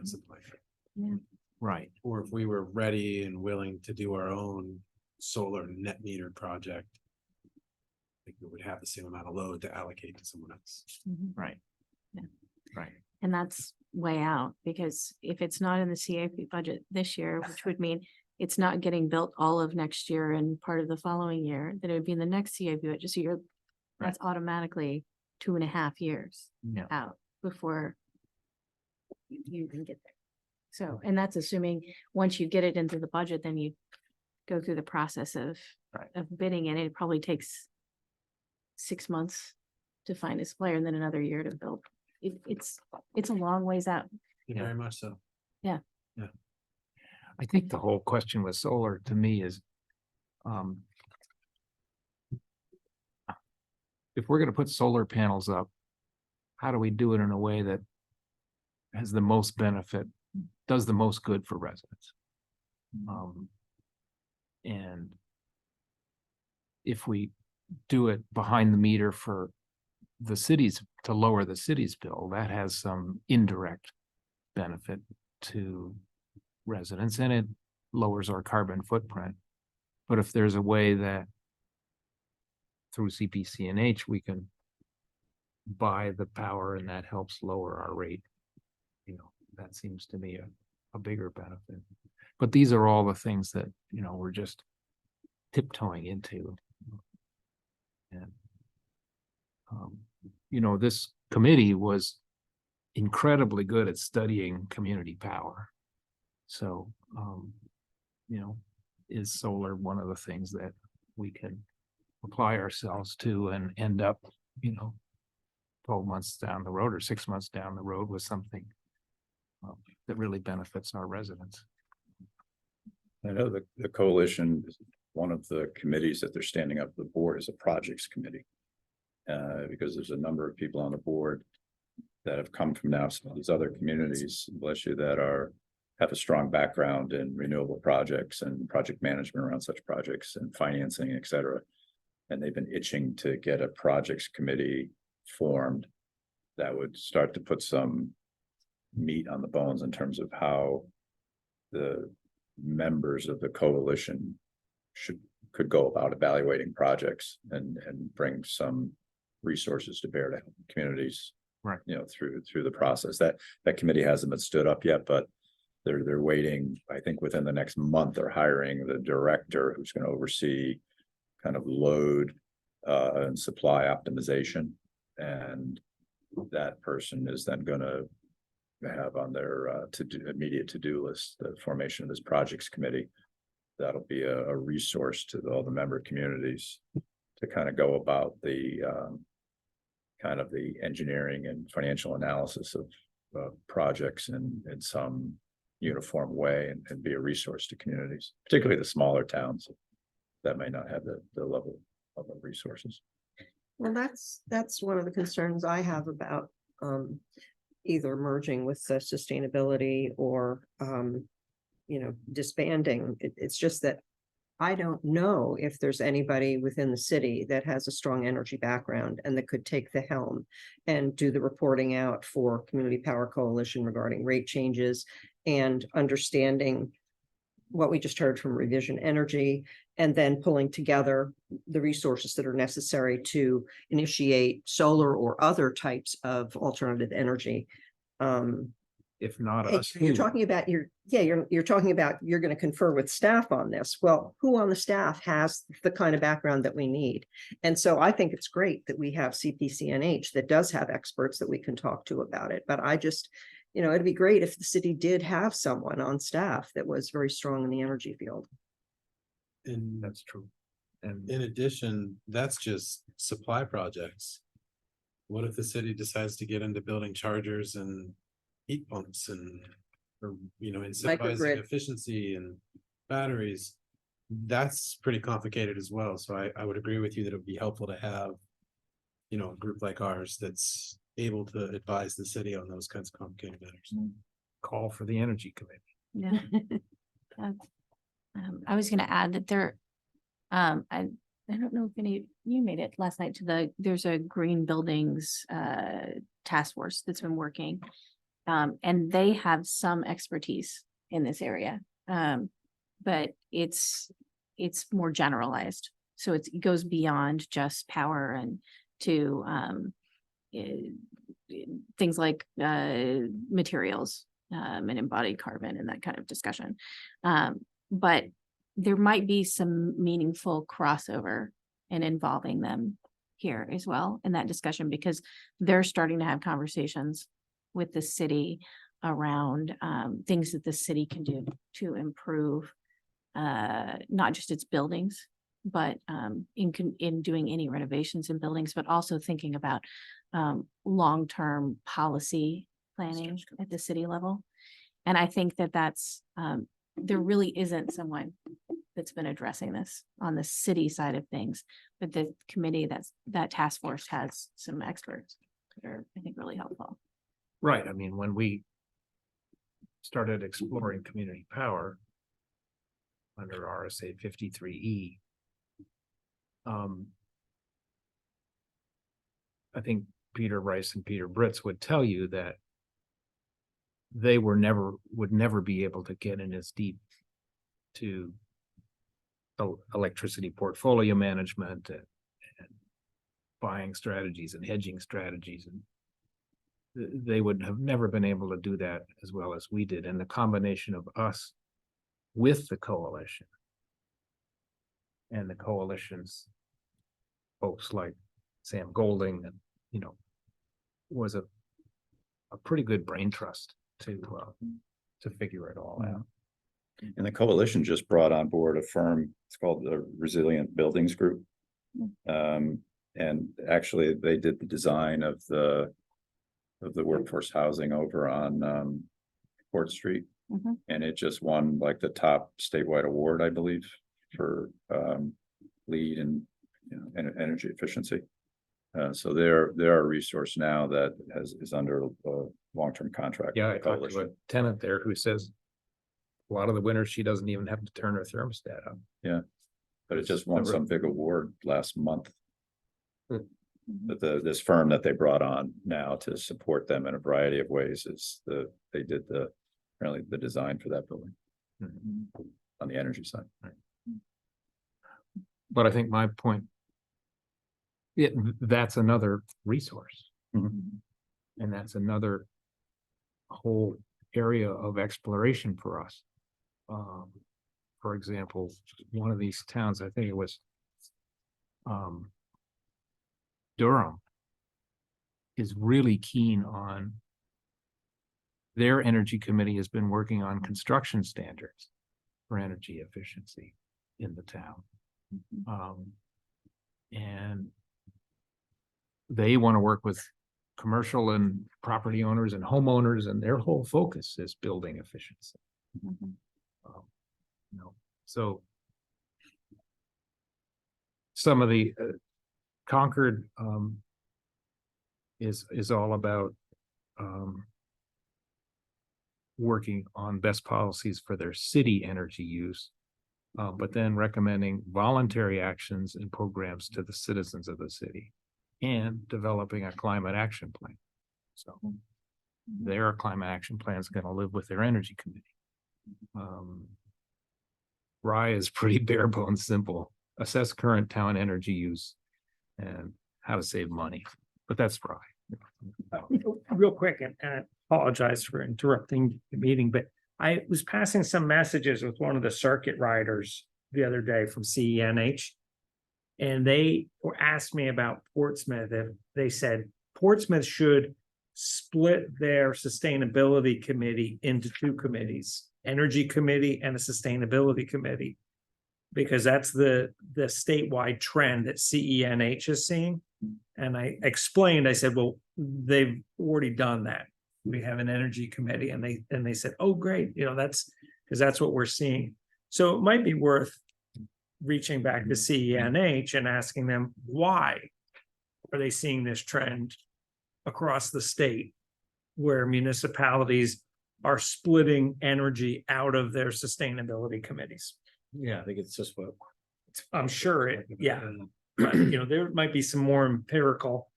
something like that. Right. Or if we were ready and willing to do our own solar net meter project, I think we would have the same amount of load to allocate to someone else. Right. Yeah. Right. And that's way out, because if it's not in the CAP budget this year, which would mean it's not getting built all of next year and part of the following year, then it would be in the next CAP budget. So that's automatically 2.5 years Yeah. out before you can get there. So, and that's assuming once you get it into the budget, then you go through the process of bidding, and it probably takes 6 months to find a supplier and then another year to build. It's a long ways out. Very much so. I think the whole question with solar to me is, if we're gonna put solar panels up, how do we do it in a way that has the most benefit, does the most good for residents? And if we do it behind the meter for the cities, to lower the city's bill, that has some indirect benefit to residents, and it lowers our carbon footprint. But if there's a way that through CPCNH, we can buy the power and that helps lower our rate, that seems to me a bigger benefit. But these are all the things that, we're just tiptoeing into. And, this committee was incredibly good at studying community power. So, is solar one of the things that we can apply ourselves to and end up, 12 months down the road or 6 months down the road with something that really benefits our residents? I know the coalition, one of the committees that they're standing up, the board is a projects committee. Because there's a number of people on the board that have come from now some of these other communities, bless you, that have a strong background in renewable projects and project management around such projects and financing, et cetera. And they've been itching to get a projects committee formed that would start to put some meat on the bones in terms of how the members of the coalition could go about evaluating projects and bring some resources to bear to help communities. Right. You know, through the process. That committee hasn't been stood up yet, but they're waiting. I think within the next month, they're hiring the director who's going to oversee kind of load and supply optimization. And that person is then going to have on their immediate to-do list the formation of this projects committee. That'll be a resource to all the member communities to kind of go about the kind of the engineering and financial analysis of projects in some uniform way and be a resource to communities, particularly the smaller towns that may not have the level of the resources. Well, that's one of the concerns I have about either merging with the sustainability or disbanding. It's just that I don't know if there's anybody within the city that has a strong energy background and that could take the helm and do the reporting out for Community Power Coalition regarding rate changes and understanding what we just heard from Revision Energy, and then pulling together the resources that are necessary to initiate solar or other types of alternative energy. If not Hey, us. You're who? talking about you're talking about you're going to confer with staff on this. Well, who on the staff has the kind of background that we need? And so I think it's great that we have CPCNH that does have experts that we can talk to about it. But I just, it'd be great if the city did have someone on staff that was very strong in the energy field. And That's true. And in addition, that's just supply projects. What if the city decides to get into building chargers and heat pumps and, or, incentivizing Microgrid. efficiency and batteries? That's pretty complicated as well. So I would agree with you that it would be helpful to have, a group like ours that's able to advise the city on those kinds of complicated matters. call for the energy committee. Yeah. I was gonna add that I don't know if any, you made it last night there's a green buildings task force that's been working. And they have some expertise in this area. But it's more generalized. So it goes beyond just power and to things like materials and embodied carbon and that kind of discussion. But there might be some meaningful crossover in involving them here as well in that discussion, because they're starting to have conversations with the city around things that the city can do to improve not just its buildings, but in doing any renovations in buildings, but also thinking about long-term policy planning at the city level. And I think that's there really isn't someone that's been addressing this on the city side of things, but the committee that task force has some experts that are, I think, really helpful. Right. I mean, when we started exploring community power under RSA 53E, I think Peter Rice and Peter Britz would tell you that they would never be able to get in as deep to electricity portfolio management and buying strategies and hedging strategies, and they would have never been able to do that as well as we did. And the combination of us with the coalition and the coalition's folks like Sam Golding and, was a pretty good brain trust to figure it all out. And the coalition just brought on board a firm, it's called the Resilient Buildings Group. And actually they did the design of the workforce housing over on Port Street Mhm. And it just won like the top statewide award, I believe, for lead in, you know, energy efficiency. So they're a resource now that is under a long-term contract. Yeah, I with the talked to a coalition. tenant there who says a lot of the winters, she doesn't even have to turn her thermostat on. But it just won Never- some big award last month. Hmm. But this firm that they brought on now to support them in a variety of ways they did apparently the design for that building on the energy side. But I think my point, yeah, that's another resource. Mhm. And that's another whole area of exploration for us. For example, one of these towns, I think it was Durham, is really keen on, their energy committee has been working on construction standards for energy efficiency in the town. And they want to work with commercial and property owners and homeowners, and their whole focus is building efficiency. Mhm. You know, so some of the Concord is all about working on best policies for their city energy use, but then recommending voluntary actions and programs to the citizens of the city and developing a climate action plan. So their climate action plan is going to live with their energy committee. Rye is pretty bare bones simple. Assess current town energy use and how to save money, but that's Rye. Real quick, and I apologize for interrupting the meeting, but I was passing some messages with one of the circuit riders the other day from CENH. And they were asked me about Portsmouth, and they said Portsmouth should split their sustainability committee into two committees, energy committee and a sustainability committee. Because that's the statewide trend that CENH is seeing. And I explained, I said, well, they've already done that. We have an energy committee, and they said, oh, great, you know, that's because that's what we're seeing. So it might be worth reaching back to CENH and asking them, why are they seeing this trend across the state where municipalities are splitting energy out of their sustainability committees? Yeah, I think it's just what. I'm sure yeah. But, you know, there might be some more empirical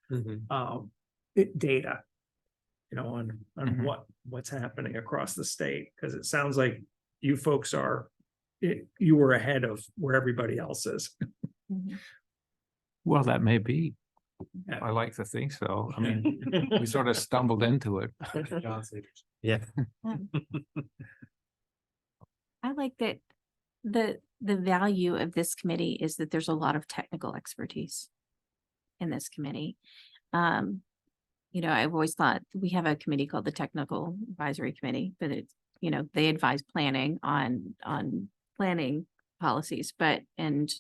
data, you know, on what's happening across the state, because it sounds like you folks you were ahead of where everybody else is. Mhm. Well, that may be. Yeah. I like to think so. I mean, we sort of stumbled into it. Yeah. I like that the value of this committee is that there's a lot of technical expertise in this committee. You know, I've always thought we have a committee called the Technical Advisory Committee, but it's, you know, they advise planning on planning policies, but and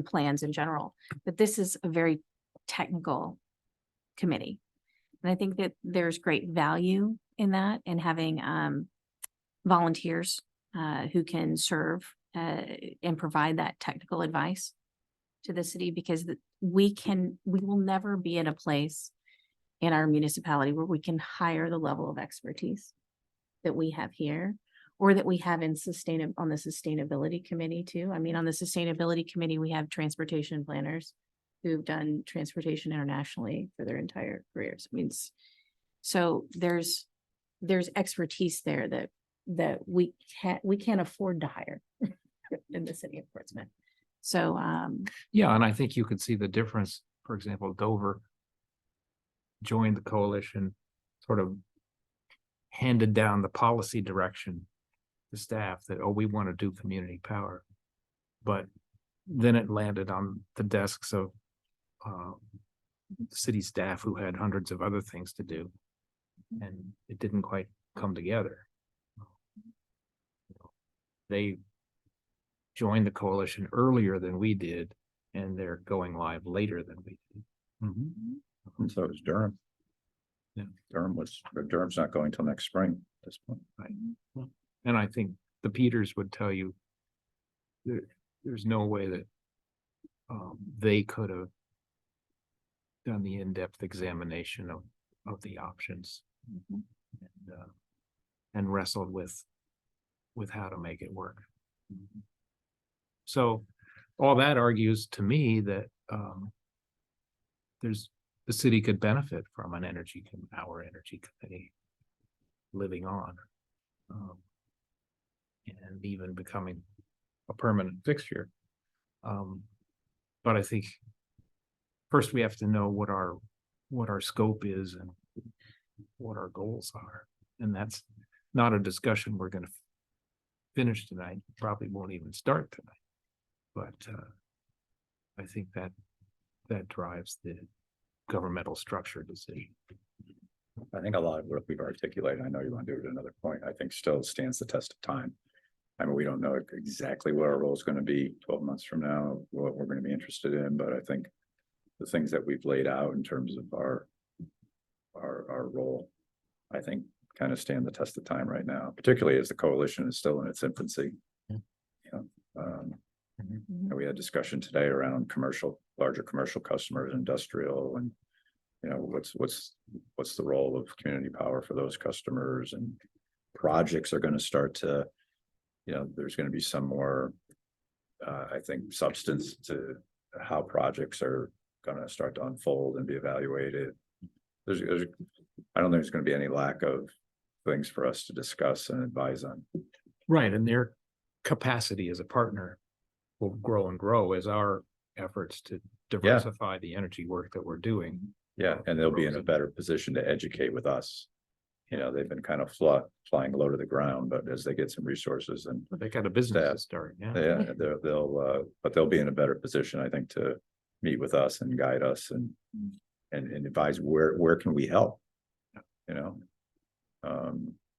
plans in general. But this is a very technical committee. And I think that there's great value in that, and having volunteers who can serve and provide that technical advice to the city, because we will never be in a place in our municipality where we can hire the level of expertise that we have here, or that we have on the sustainability committee too. I mean, on the sustainability committee, we have transportation planners who've done transportation internationally for their entire careers. I mean, so there's expertise there that we can't afford to hire in the city of Portsmouth. So, Yeah, and I think you could see the difference. For example, Dover joined the coalition, sort of handed down the policy direction to staff that, oh, we want to do community power. But then it landed on the desks of city staff who had hundreds of other things to do. And it didn't quite come together. They joined the coalition earlier than we did, and they're going live later than we did. And so is Durham. Yeah. Durham's not going till next spring at this point. Right. And I think the Peters would tell you there's no way that they could have done the in-depth examination of the options and wrestled with how to make it work. So all that argues to me that the city could benefit from our energy committee living on. And even becoming a permanent fixture. But I think first we have to know what our scope is and what our goals are. And that's not a discussion we're gonna finish tonight, probably won't even start tonight. But I think that drives the governmental structure decision. I think a lot of what we've articulated, I know you want to do it at another point, I think still stands the test of time. I mean, we don't know exactly what our role is going to be 12 months from now, what we're going to be interested in, but I think the things that we've laid out in terms of our role, I think kind of stand the test of time right now, particularly as the coalition is still in its infancy. You know, and we had discussion today around larger commercial customers, industrial, and you know, what's the role of community power for those customers, and projects are going to start to, you know, there's going to be some more, I think, substance to how projects are going to start to unfold and be evaluated. I don't think there's going to be any lack of things for us to discuss and advise on. Right, and their capacity as a partner will grow and grow as our efforts to diversify the energy work that we're doing. Yeah, and they'll be in a better position to educate with us. You know, they've been kind of flying low to the ground, but as they get some resources and They got a business to start, yeah. yeah, but they'll be in a better position, I think, to meet with us and guide us and advise where can we help, you know?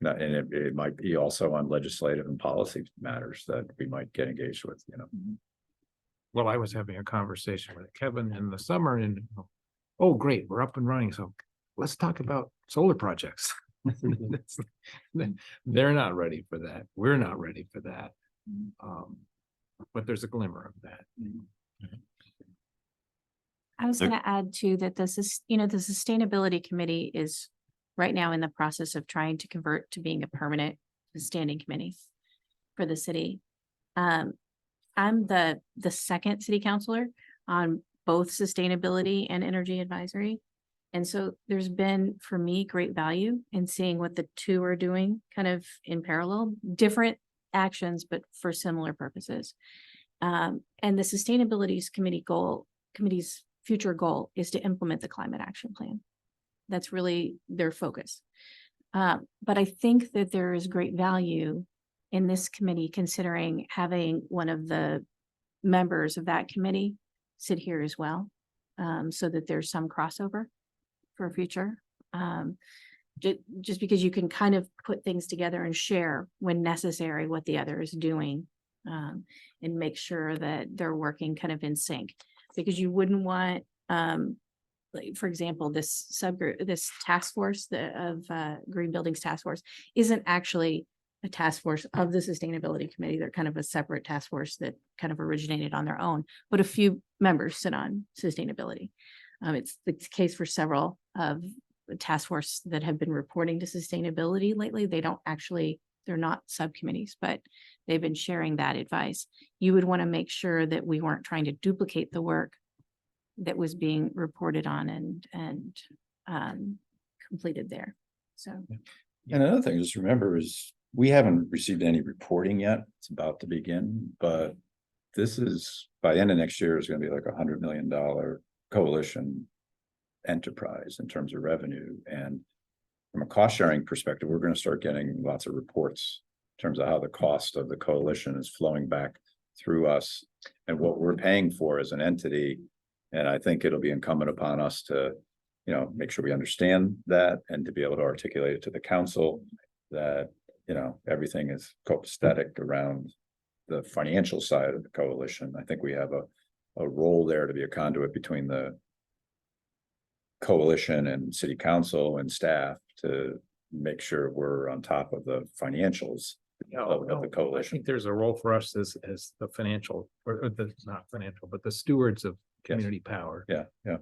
And it might be also on legislative and policy matters that we might get engaged with, you know. Well, I was having a conversation with Kevin in the summer and, oh, great, we're up and running. So let's talk about solar projects. They're not ready for that. We're not ready for that. But there's a glimmer of that. I was gonna add too that the Sustainability Committee is right now in the process of trying to convert to being a permanent standing committee for the city. I'm the second city councilor on both sustainability and energy advisory. And so there's been, for me, great value in seeing what the two are doing kind of in parallel, different actions, but for similar purposes. And the Sustainability Committee's future goal is to implement the climate action plan. That's really their focus. But I think that there is great value in this committee considering having one of the members of that committee sit here as well, so that there's some crossover for future. Just because you can kind of put things together and share when necessary what the other is doing, and make sure that they're working kind of in sync. Because you wouldn't want, like, for example, this subgroup, this task force of Green Buildings Task Force isn't actually a task force of the Sustainability Committee. They're kind of a separate task force that kind of originated on their own, but a few members sit on sustainability. It's the case for several of the task force that have been reporting to sustainability lately. They're not subcommittees, but they've been sharing that advice. You would want to make sure that we weren't trying to duplicate the work that was being reported on and completed there. So. And another thing just remember is we haven't received any reporting yet. It's about to begin, but this is by the end of next year is going to be like $100 million coalition enterprise in terms of revenue. And from a cost sharing perspective, we're going to start getting lots of reports in terms of how the cost of the coalition is flowing back through us and what we're paying for as an entity. And I think it'll be incumbent upon us to, you know, make sure we understand that and to be able to articulate it to the council that, you know, everything is copacetic around the financial side of the coalition. I think we have a role there to be a conduit between the coalition and city council and staff to make sure we're on top of the financials No, of no, the I coalition. think there's a role for us as the financial, or the, not financial, but the stewards of community power Yeah, yeah.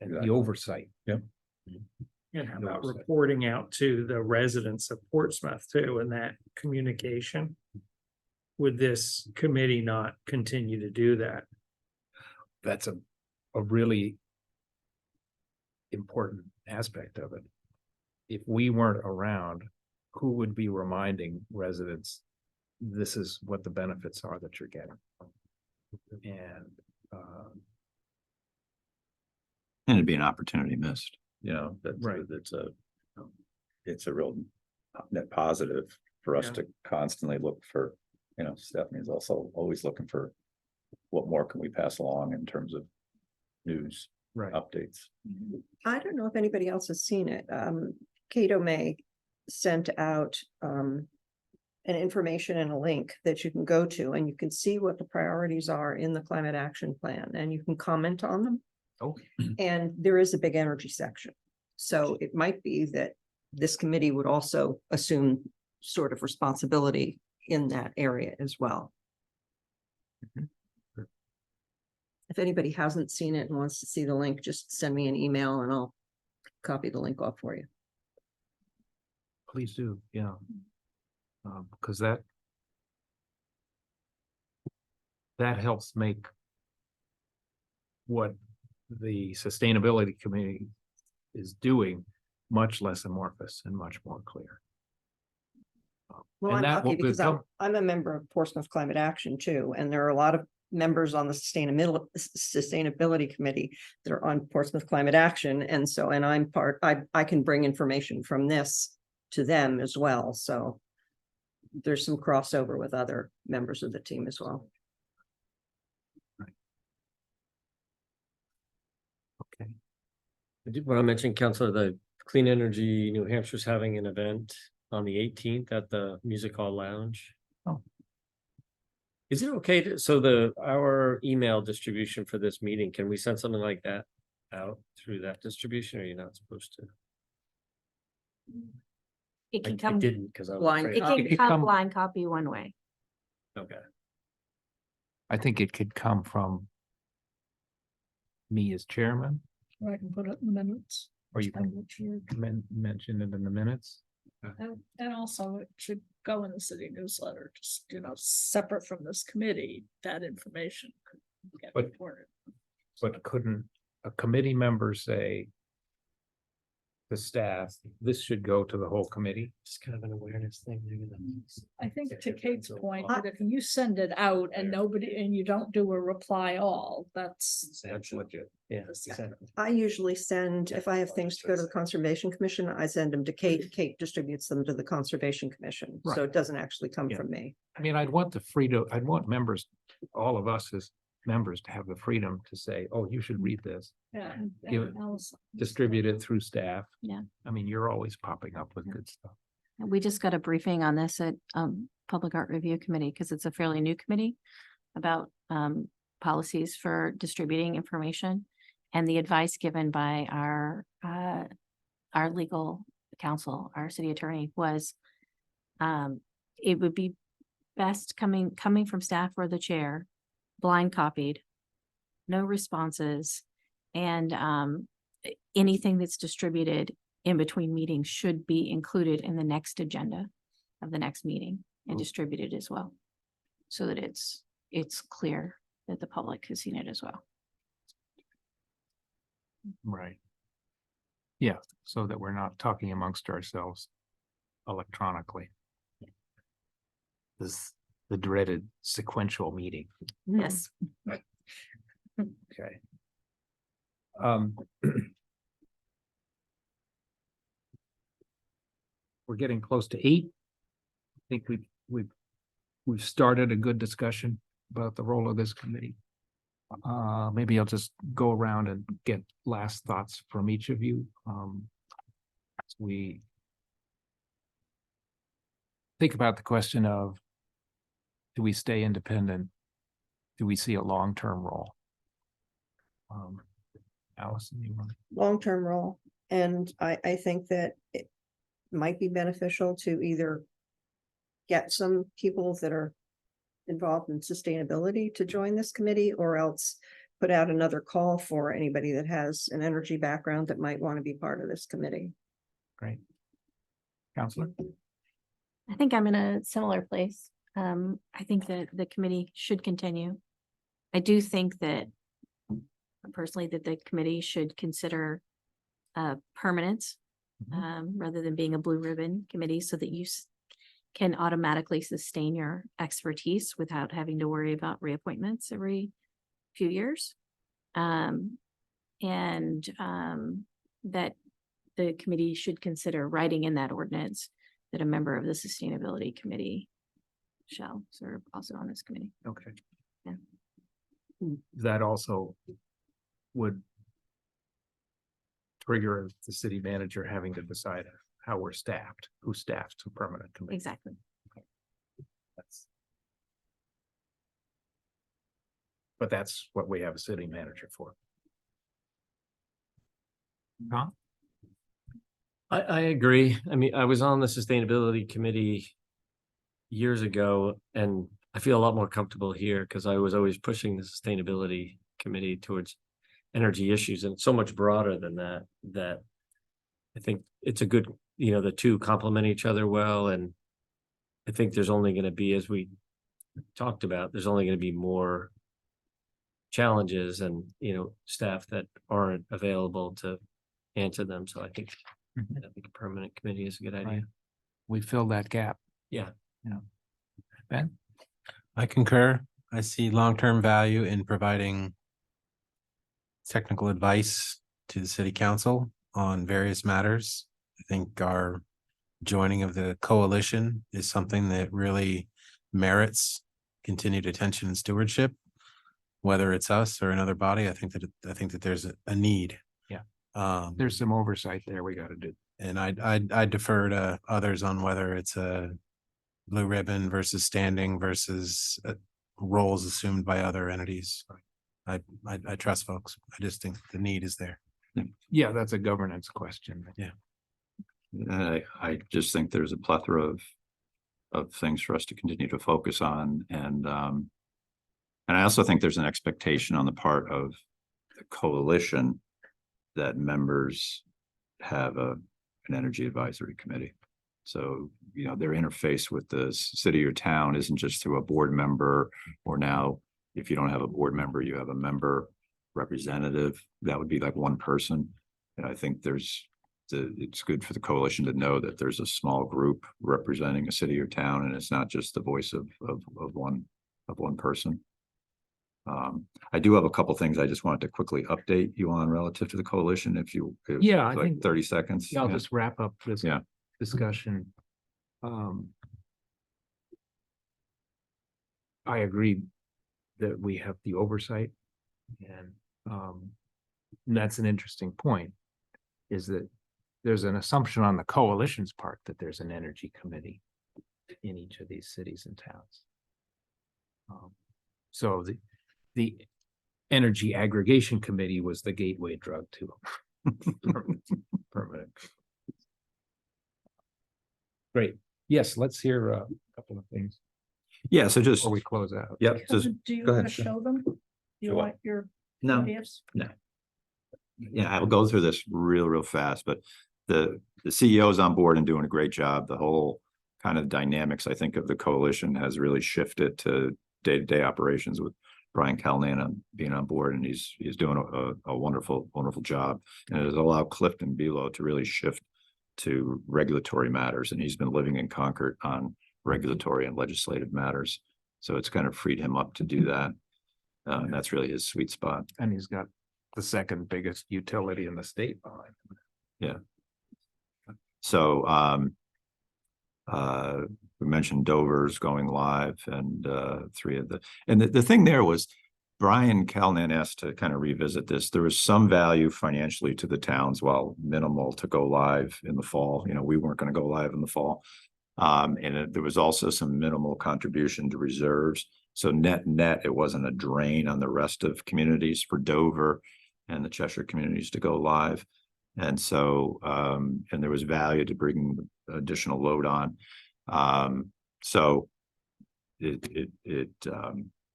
and the exactly. oversight. And how about Oversight. reporting out to the residents of Portsmouth too, and that communication? Would this committee not continue to do that? That's a really important aspect of it. If we weren't around, who would be reminding residents, this is what the benefits are that you're getting? And, And it'd be an opportunity missed. Right. It's a real net positive for us Yeah. to constantly look for, Stephanie's also always looking for what more can we pass along in terms of news right, updates. I don't know if anybody else has seen it. Cato May sent out an information and a link that you can go to, and you can see what the priorities are in the climate action plan, and you can comment on them. Oh. And there is a big energy section. So it might be that this committee would also assume sort of responsibility in that area as well. If anybody hasn't seen it and wants to see the link, just send me an email and I'll copy the link off for you. please do, yeah. Because that helps make what the sustainability committee is doing much less amorphous and much more clear. Well, And I'm that lucky will because become- I'm a member of Portsmouth Climate Action too, and there are a lot of members on the sustainability committee that are on Portsmouth Climate Action, and so, and I'm part, I can bring information from this to them as well, so there's some crossover with other members of the team as well. Okay, I did want to mention, Counselor, the Clean Energy New Hampshire's having an event on the 18th at the Music Hall Lounge. Oh. Is it okay to, our email distribution for this meeting, can we send something like that out through that distribution, or you're not supposed to? It I can come, didn't, because I was Blind afraid. it copy. can could come come- blind copy one way. Okay. I think it could come from me as chairman, I can put it in the minutes. or you can Which year. mention it in the minutes. And also it should go in the city newsletter, just, separate from this committee, that information could get But- reported. But couldn't a committee member say to staff, this should go to the whole committee? Just kind of an awareness thing. maybe that's- I think to Kate's point, that if you send it out and you don't do a reply all, that's. That's legit. Yeah. That's- exactly. I usually send, if I have things to go to the Conservation Commission, I send them to Kate. Kate distributes them to the Conservation Commission, so Right. it doesn't actually come Yeah. from me. I mean, I'd want I'd want members, all of us as members to have the freedom to say, oh, you should read this, Yeah. Give it- distribute it through staff. Yeah. I mean, you're always popping up with good stuff. We just got a briefing on this at Public Art Review Committee, because it's a fairly new committee about policies for distributing information. And the advice given by our legal counsel, our city attorney, was it would be best coming from staff or the chair, blind copied, no responses, and anything that's distributed in between meetings should be included in the next agenda of the next meeting and distributed as well. So that it's clear that the public has seen it as well. Right. Yeah, so that we're not talking amongst ourselves electronically. This, the dreaded sequential meeting. Yes. Okay. Um. We're getting close to 8. I think we've started a good discussion about the role of this committee. Maybe I'll just go around and get last thoughts from each of you. As we think about the question of, do we stay independent? Do we see a long-term role? Allison, you want? Long-term role, and I think that it might be beneficial to either get some people that are involved in sustainability to join this committee, or else put out another call for anybody that has an energy background that might want to be part of this committee. Great. Counselor? I think I'm in a similar place. I think that the committee should continue. I do think that personally that the committee should consider permanence rather than being a blue ribbon committee, so that you can automatically sustain your expertise without having to worry about reappointments every few years. That the committee should consider writing in that ordinance that a member of the sustainability committee shall serve also on this committee. Okay. Yeah. That also would trigger the city manager having to decide how we're staffed, who staffs to permanent committee. Exactly. But that's what we have a city manager for. Tom? I agree. I mean, I was on the sustainability committee years ago, and I feel a lot more comfortable here because I was always pushing the sustainability committee towards energy issues, and it's so much broader than that, that I think it's a good, the two complement each other well. And I think there's only going to be, as we talked about, there's only going to be more challenges and, staff that aren't available to answer them. So I think a permanent committee is a good idea. Right. We fill that gap. Yeah. Ben? I concur. I see long-term value in providing technical advice to the city council on various matters. I think our joining of the coalition is something that really merits continued attention and stewardship. Whether it's us or another body, I think that there's a need. Yeah. There's some oversight there we gotta do. And I defer to others on whether it's a blue ribbon versus standing versus roles assumed by other entities. I trust folks. I just think the need is there. Yeah, that's a governance question. Yeah. And I just think there's a plethora of things for us to continue to focus on. And I also think there's an expectation on the part of the coalition that members have an energy advisory committee. So, their interface with the city or town isn't just through a board member, or now, if you don't have a board member, you have a member representative. That would be like one person. And I think it's good for the coalition to know that there's a small group representing a city or town, and it's not just the voice of one person. I do have a couple things I just wanted to quickly update you on relative to the coalition. If Yeah, I like think 30 seconds. I'll just wrap up this Yeah. discussion. I agree that we have the oversight, and that's an interesting point, is that there's an assumption on the coalition's part that there's an energy committee in each of these cities and towns. So the energy aggregation committee was the gateway drug to permanent. Great. Yes, let's hear a couple of things Yeah, so just, before we close out. yep, just, Do you go want to ahead. show them? You Show what? want your no, PDFs? yeah, I'll go through this real fast, but the CEO is on board and doing a great job. The whole kind of dynamics, I think, of the coalition has really shifted to day-to-day operations with Brian Callanan being on board, and he's doing a wonderful job. And it has allowed Clifton Below to really shift to regulatory matters, and he's been living in Concord on regulatory and legislative matters. So it's kind of freed him up to do that. And that's really his sweet spot. And he's got the second biggest utility in the state behind him. So we mentioned Dover's going live, and the thing there was Brian Callanan asked to kind of revisit this. There was some value financially to the towns, while minimal, to go live in the fall. We weren't going to go live in the fall. There was also some minimal contribution to reserves. So net, it wasn't a drain on the rest of communities for Dover and the Cheshire communities to go live. And so, and there was value to bring additional load on. So it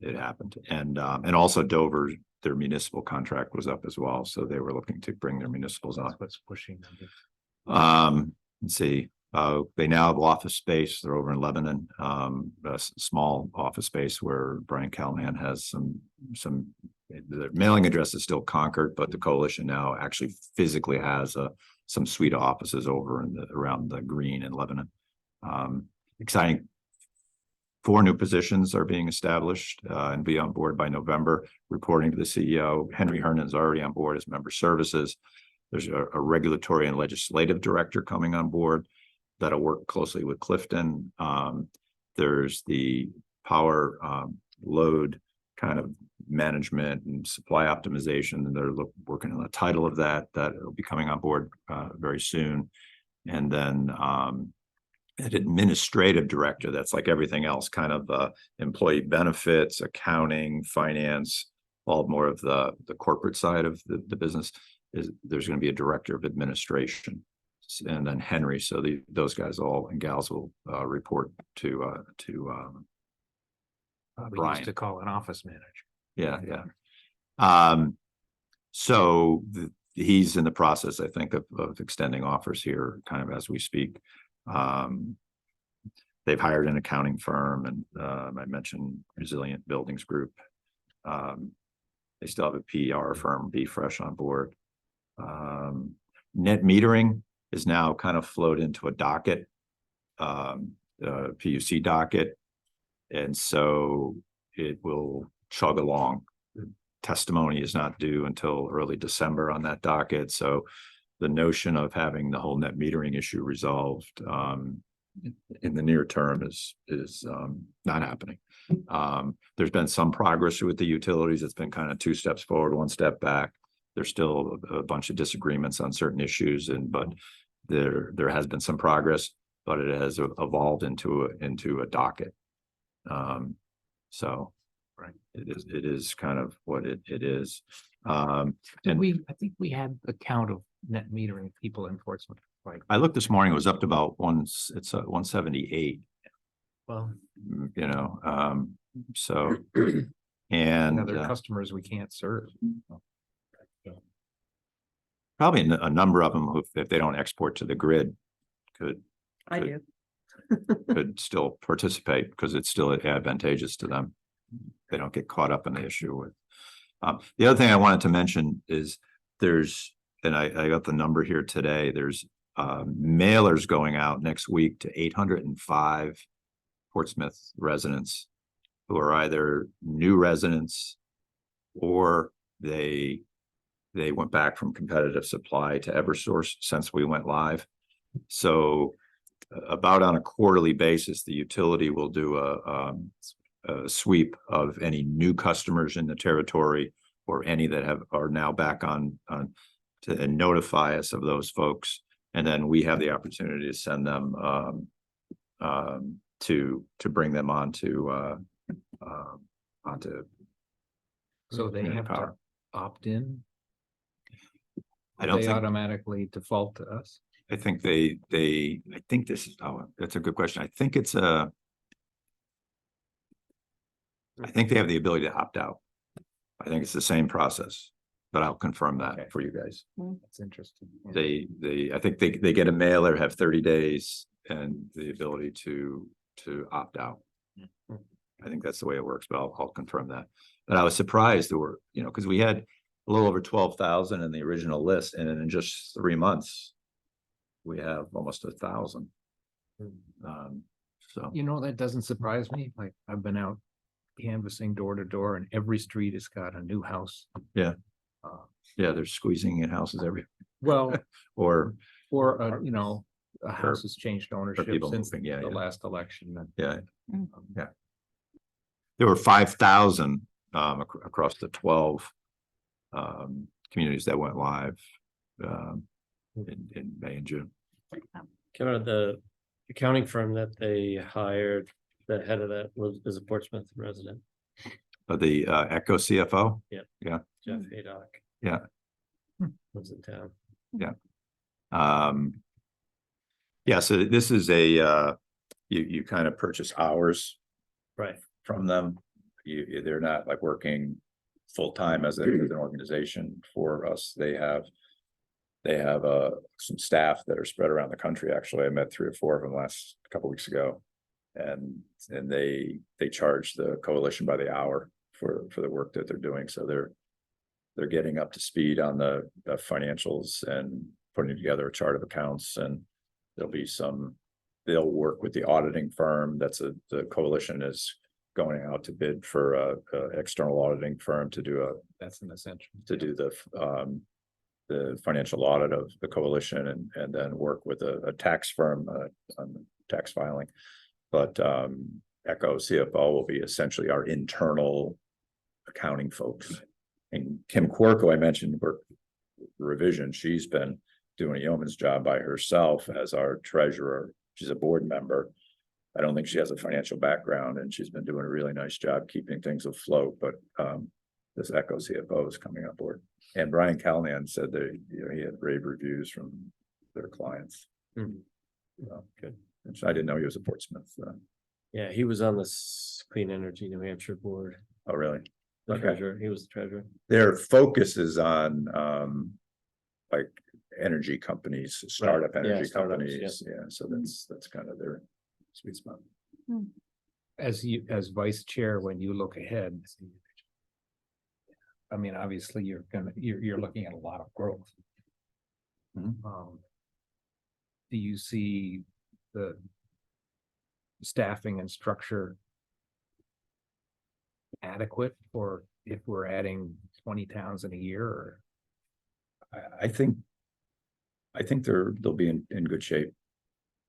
happened. And also Dover, their municipal contract was up as well. So they were looking to bring their municipals on. That's what's pushing them. Let's see, they now have office space. They're over in Lebanon, small office space where Brian Callahan has some, the mailing address is still Concord, but the coalition now actually physically has some suite of offices over in around the Green in Lebanon. Exciting. 4 new positions are being established and be on board by November, reporting to the CEO. Henry Hernan is already on board as member services. There's a regulatory and legislative director coming on board that'll work closely with Clifton. There's the power load kind of management and supply optimization, and they're working on the title of that will be coming on board very soon. And then an administrative director that's like everything else, kind of employee benefits, accounting, finance, all more of the corporate side of the business. There's going to be a director of administration, and then Henry. So those guys all and gals will report to We Brian. used to call an office manager. Yeah. So he's in the process, I think, of extending offers here kind of as we speak. They've hired an accounting firm, and I mentioned Resilient Buildings Group. They still have a PR firm, Be Fresh, on board. Net metering is now kind of flowed into a docket, PUC docket. And so it will chug along. Testimony is not due until early December on that docket. So the notion of having the whole net metering issue resolved in the near term is not happening. There's been some progress with the utilities. It's been kind of 2 steps forward, 1 step back. There's still a bunch of disagreements on certain issues, but there has been some progress, but it has evolved into a docket. So Right. It is kind of what it is. I And think we had the count of net metering people in Portsmouth. Like, I looked this morning, it was up to about 178, well, so. And other customers we can't serve. probably a number of them, if they don't export to the grid, could I do. still participate because it's still advantageous to them. They don't get caught up in the issue with. The other thing I wanted to mention is and I got the number here today, there's mailers going out next week to 805 Portsmouth residents who are either new residents or they went back from competitive supply to Eversource since we went live. So about on a quarterly basis, the utility will do a sweep of any new customers in the territory or any that are now back on to notify us of those folks. And then we have the opportunity to send them to bring them onto So they have to power. opt in. I don't They think, automatically default to us. I think I think this is, that's a good question. I think I think they have the ability to opt out. I think it's the same process, but I'll confirm that Okay. for you guys. That's interesting. I think they get a mailer, have 30 days and the ability to opt out. I think that's the way it works, but I'll confirm that. But I was surprised there were, because we had a little over 12,000 in the original list, and in just 3 months, we have almost 1,000. So That doesn't surprise me. Like, I've been out canvassing door to door, and every street has got a new house. yeah, they're squeezing in houses Well, or a house has changed ownership people since moving, yeah, the yeah. last election. And, yeah. There were 5,000 across the 12 communities that went live in May and June. Kevin, the accounting firm that they hired, the head of that is a Portsmouth resident, But the Echo CFO, Jeff Haydock. Yeah. Lives in town. so this is a you kind of purchase hours Right. from them. They're not like working full-time as an organization for us. They have some staff that are spread around the country. Actually, I met 3 or 4 of them last couple weeks ago. And they charge the coalition by the hour for the work that they're doing. So they're getting up to speed on the financials and putting together a chart of accounts, and they'll work with the auditing firm. The coalition is going out to bid for a external auditing firm to do That's an essential. the financial audit of the coalition and then work with a tax firm on tax filing. But Echo CFO will be essentially our internal accounting folks. And Kim Quirko, I mentioned, work revision. She's been doing a yeoman's job by herself as our treasurer. She's a board member. I don't think she has a financial background, and she's been doing a really nice job keeping things afloat. But this Echo CFO is coming on board. And Brian Callahan said that he had rave reviews from their clients. Mhm. Good. And so I didn't know he was a Portsmouth. Yeah, he was on this Clean Energy New Hampshire board, Oh, really? the Okay. treasurer, he was the treasurer. Their focus is on like energy companies, startup Yeah, energy startups, companies. Yeah, so that's kind of their sweet spot. As vice chair, when you look ahead. I mean, obviously, you're looking at a lot of growth. Mhm. Do you see the staffing and structure adequate for if we're adding 20 towns in a year, or? I think they'll be in good shape.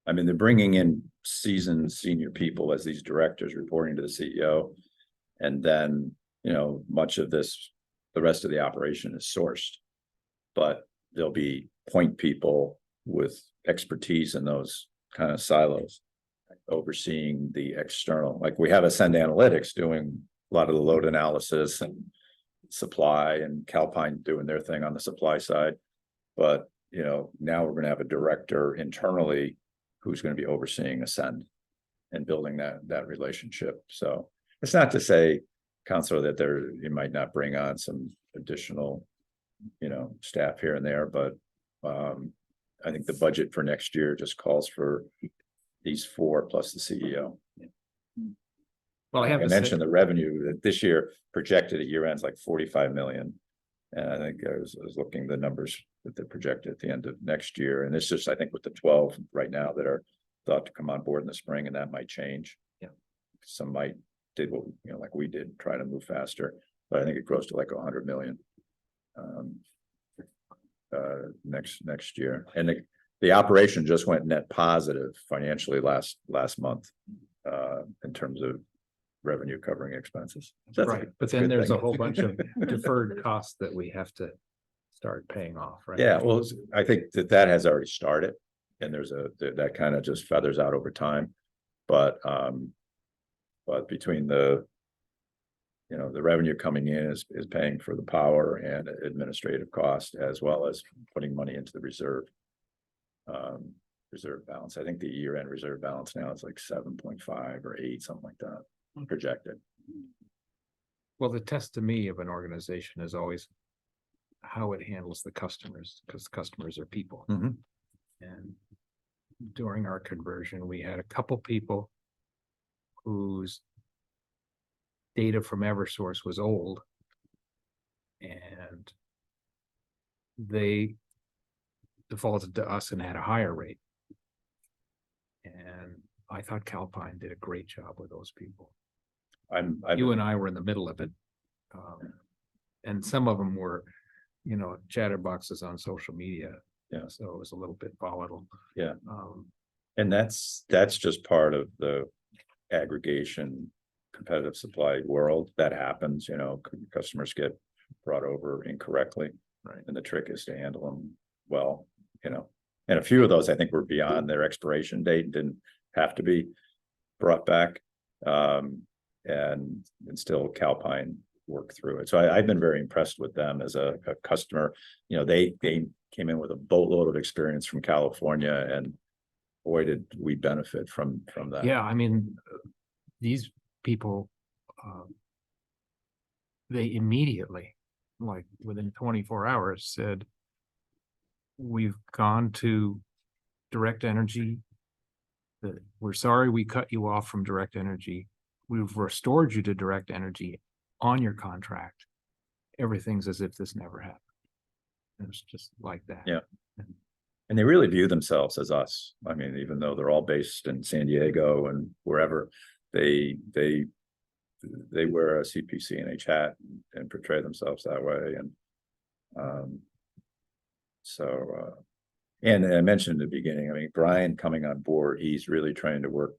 I mean, they're bringing in seasoned senior people as these directors reporting to the CEO. And then, much of this, the rest of the operation is sourced. But there'll be point people with expertise in those kind of silos, overseeing the external, like we have Ascend Analytics doing a lot of the load analysis and supply, and Calpine doing their thing on the supply side. But, now we're going to have a director internally who's going to be overseeing Ascend and building that relationship. So it's not to say, Counselor, that you might not bring on some additional, staff here and there, but I think the budget for next year just calls for these 4 plus the CEO. Well, I I have mentioned the revenue that this year projected at year ends like 45 million. And I think I was looking at the numbers that they're projected at the end of next year. And it's just, I think with the 12 right now that are thought to come on board in the spring, and that might change. Yeah. Some might did what, like we did, try to move faster, but I think it grows to like 100 million. Next year. And the operation just went net positive financially last month, in terms of revenue covering expenses. That's Right, but that's a then good there's a thing. whole bunch of deferred costs that we have to start paying off, right? Yeah, well, I think that has already started, and there's that kind of just feathers out over time. But between the revenue coming in is paying for the power and administrative cost, as well as putting money into the reserve balance. I think the year-end reserve balance now is like 7.5 or 8, something like that, projected. Well, the test to me of an organization is always how it handles the customers, because customers are people. Mhm. And during our conversion, we had a couple people whose data from Eversource was old. And they defaulted to us and had a higher rate. And I thought Calpine did a great job with those people. You and I were in the middle of it. And some of them were, chatterboxes on social media. Yeah. So it was a little bit volatile. Yeah. And that's just part of the aggregation competitive supply world that happens. Customers get brought over incorrectly. Right. And the trick is to handle them well, and a few of those I think were beyond their expiration date and didn't have to be brought back. And still Calpine worked through it. So I've been very impressed with them as a customer. They came in with a boatload of experience from California, and boy, did we benefit from that. Yeah, I mean, these people, they immediately, like within 24 hours, said, we've gone to Direct Energy. That we're sorry we cut you off from Direct Energy. We've restored you to Direct Energy on your contract. Everything's as if this never happened. And it's just like that. Yeah. And they really view themselves as us. I mean, even though they're all based in San Diego and wherever, they wear a CPCNH hat and portray themselves that way. And and I mentioned at the beginning, I mean, Brian coming on board, he's really trying to work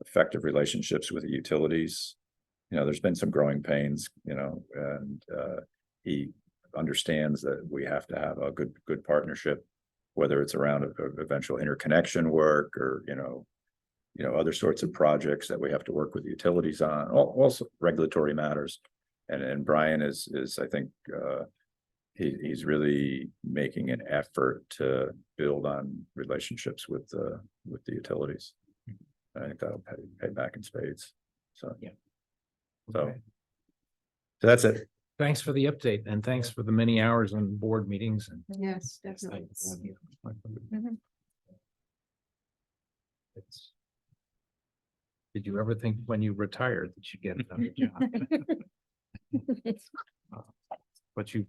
effective relationships with the utilities. You know, there's been some growing pains, you know, and he understands that we have to have a good partnership, whether it's around eventual interconnection work or, you know, other sorts of projects that we have to work with utilities on, also regulatory matters. And Brian is I think, he's really making an effort to build on relationships with the utilities. I think that'll pay back in spades. So, Yeah. So, Okay. so that's it. Thanks for the update and thanks for the many hours on board meetings and. Yes, definitely. Mhm. Did you ever think when you retired that you'd get another job? But you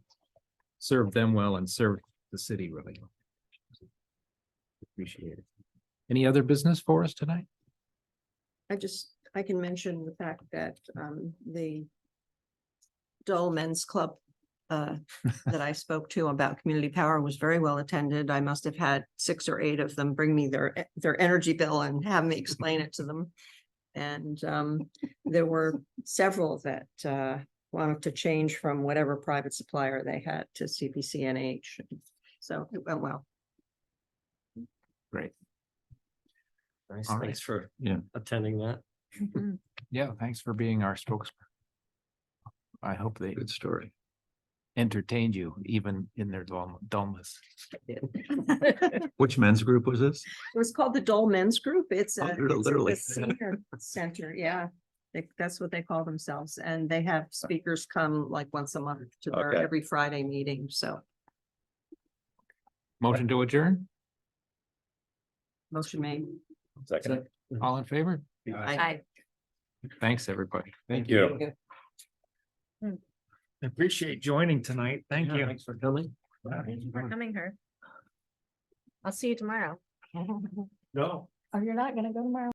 served them well and served the city really well. Appreciate it. Any other business for us tonight? I can mention the fact that the Dole Men's Club that I spoke to about community power was very well attended. I must have had 6 or 8 of them bring me their energy bill and have me explain it to them. And there were several that wanted to change from whatever private supplier they had to CPCNH. So it went well. Great. Nice, All right. thanks for Yeah. attending that. Yeah, thanks for being our spokesman. I hope they Good story. entertained you even in their dullness. It Which men's group was this? was called the Dole Men's Group. It's Oh, a literally. it's a senior center, yeah. That's what they call themselves, and they have speakers come like once a month to their Okay. every Friday meeting, so Motion to adjourn? motion made. Second. All in favor? I Thanks, everybody. Thank you. Appreciate joining tonight. Thank you. Thanks for coming. Thank you for coming here. I'll see you tomorrow. No. Oh, you're not gonna go tomorrow?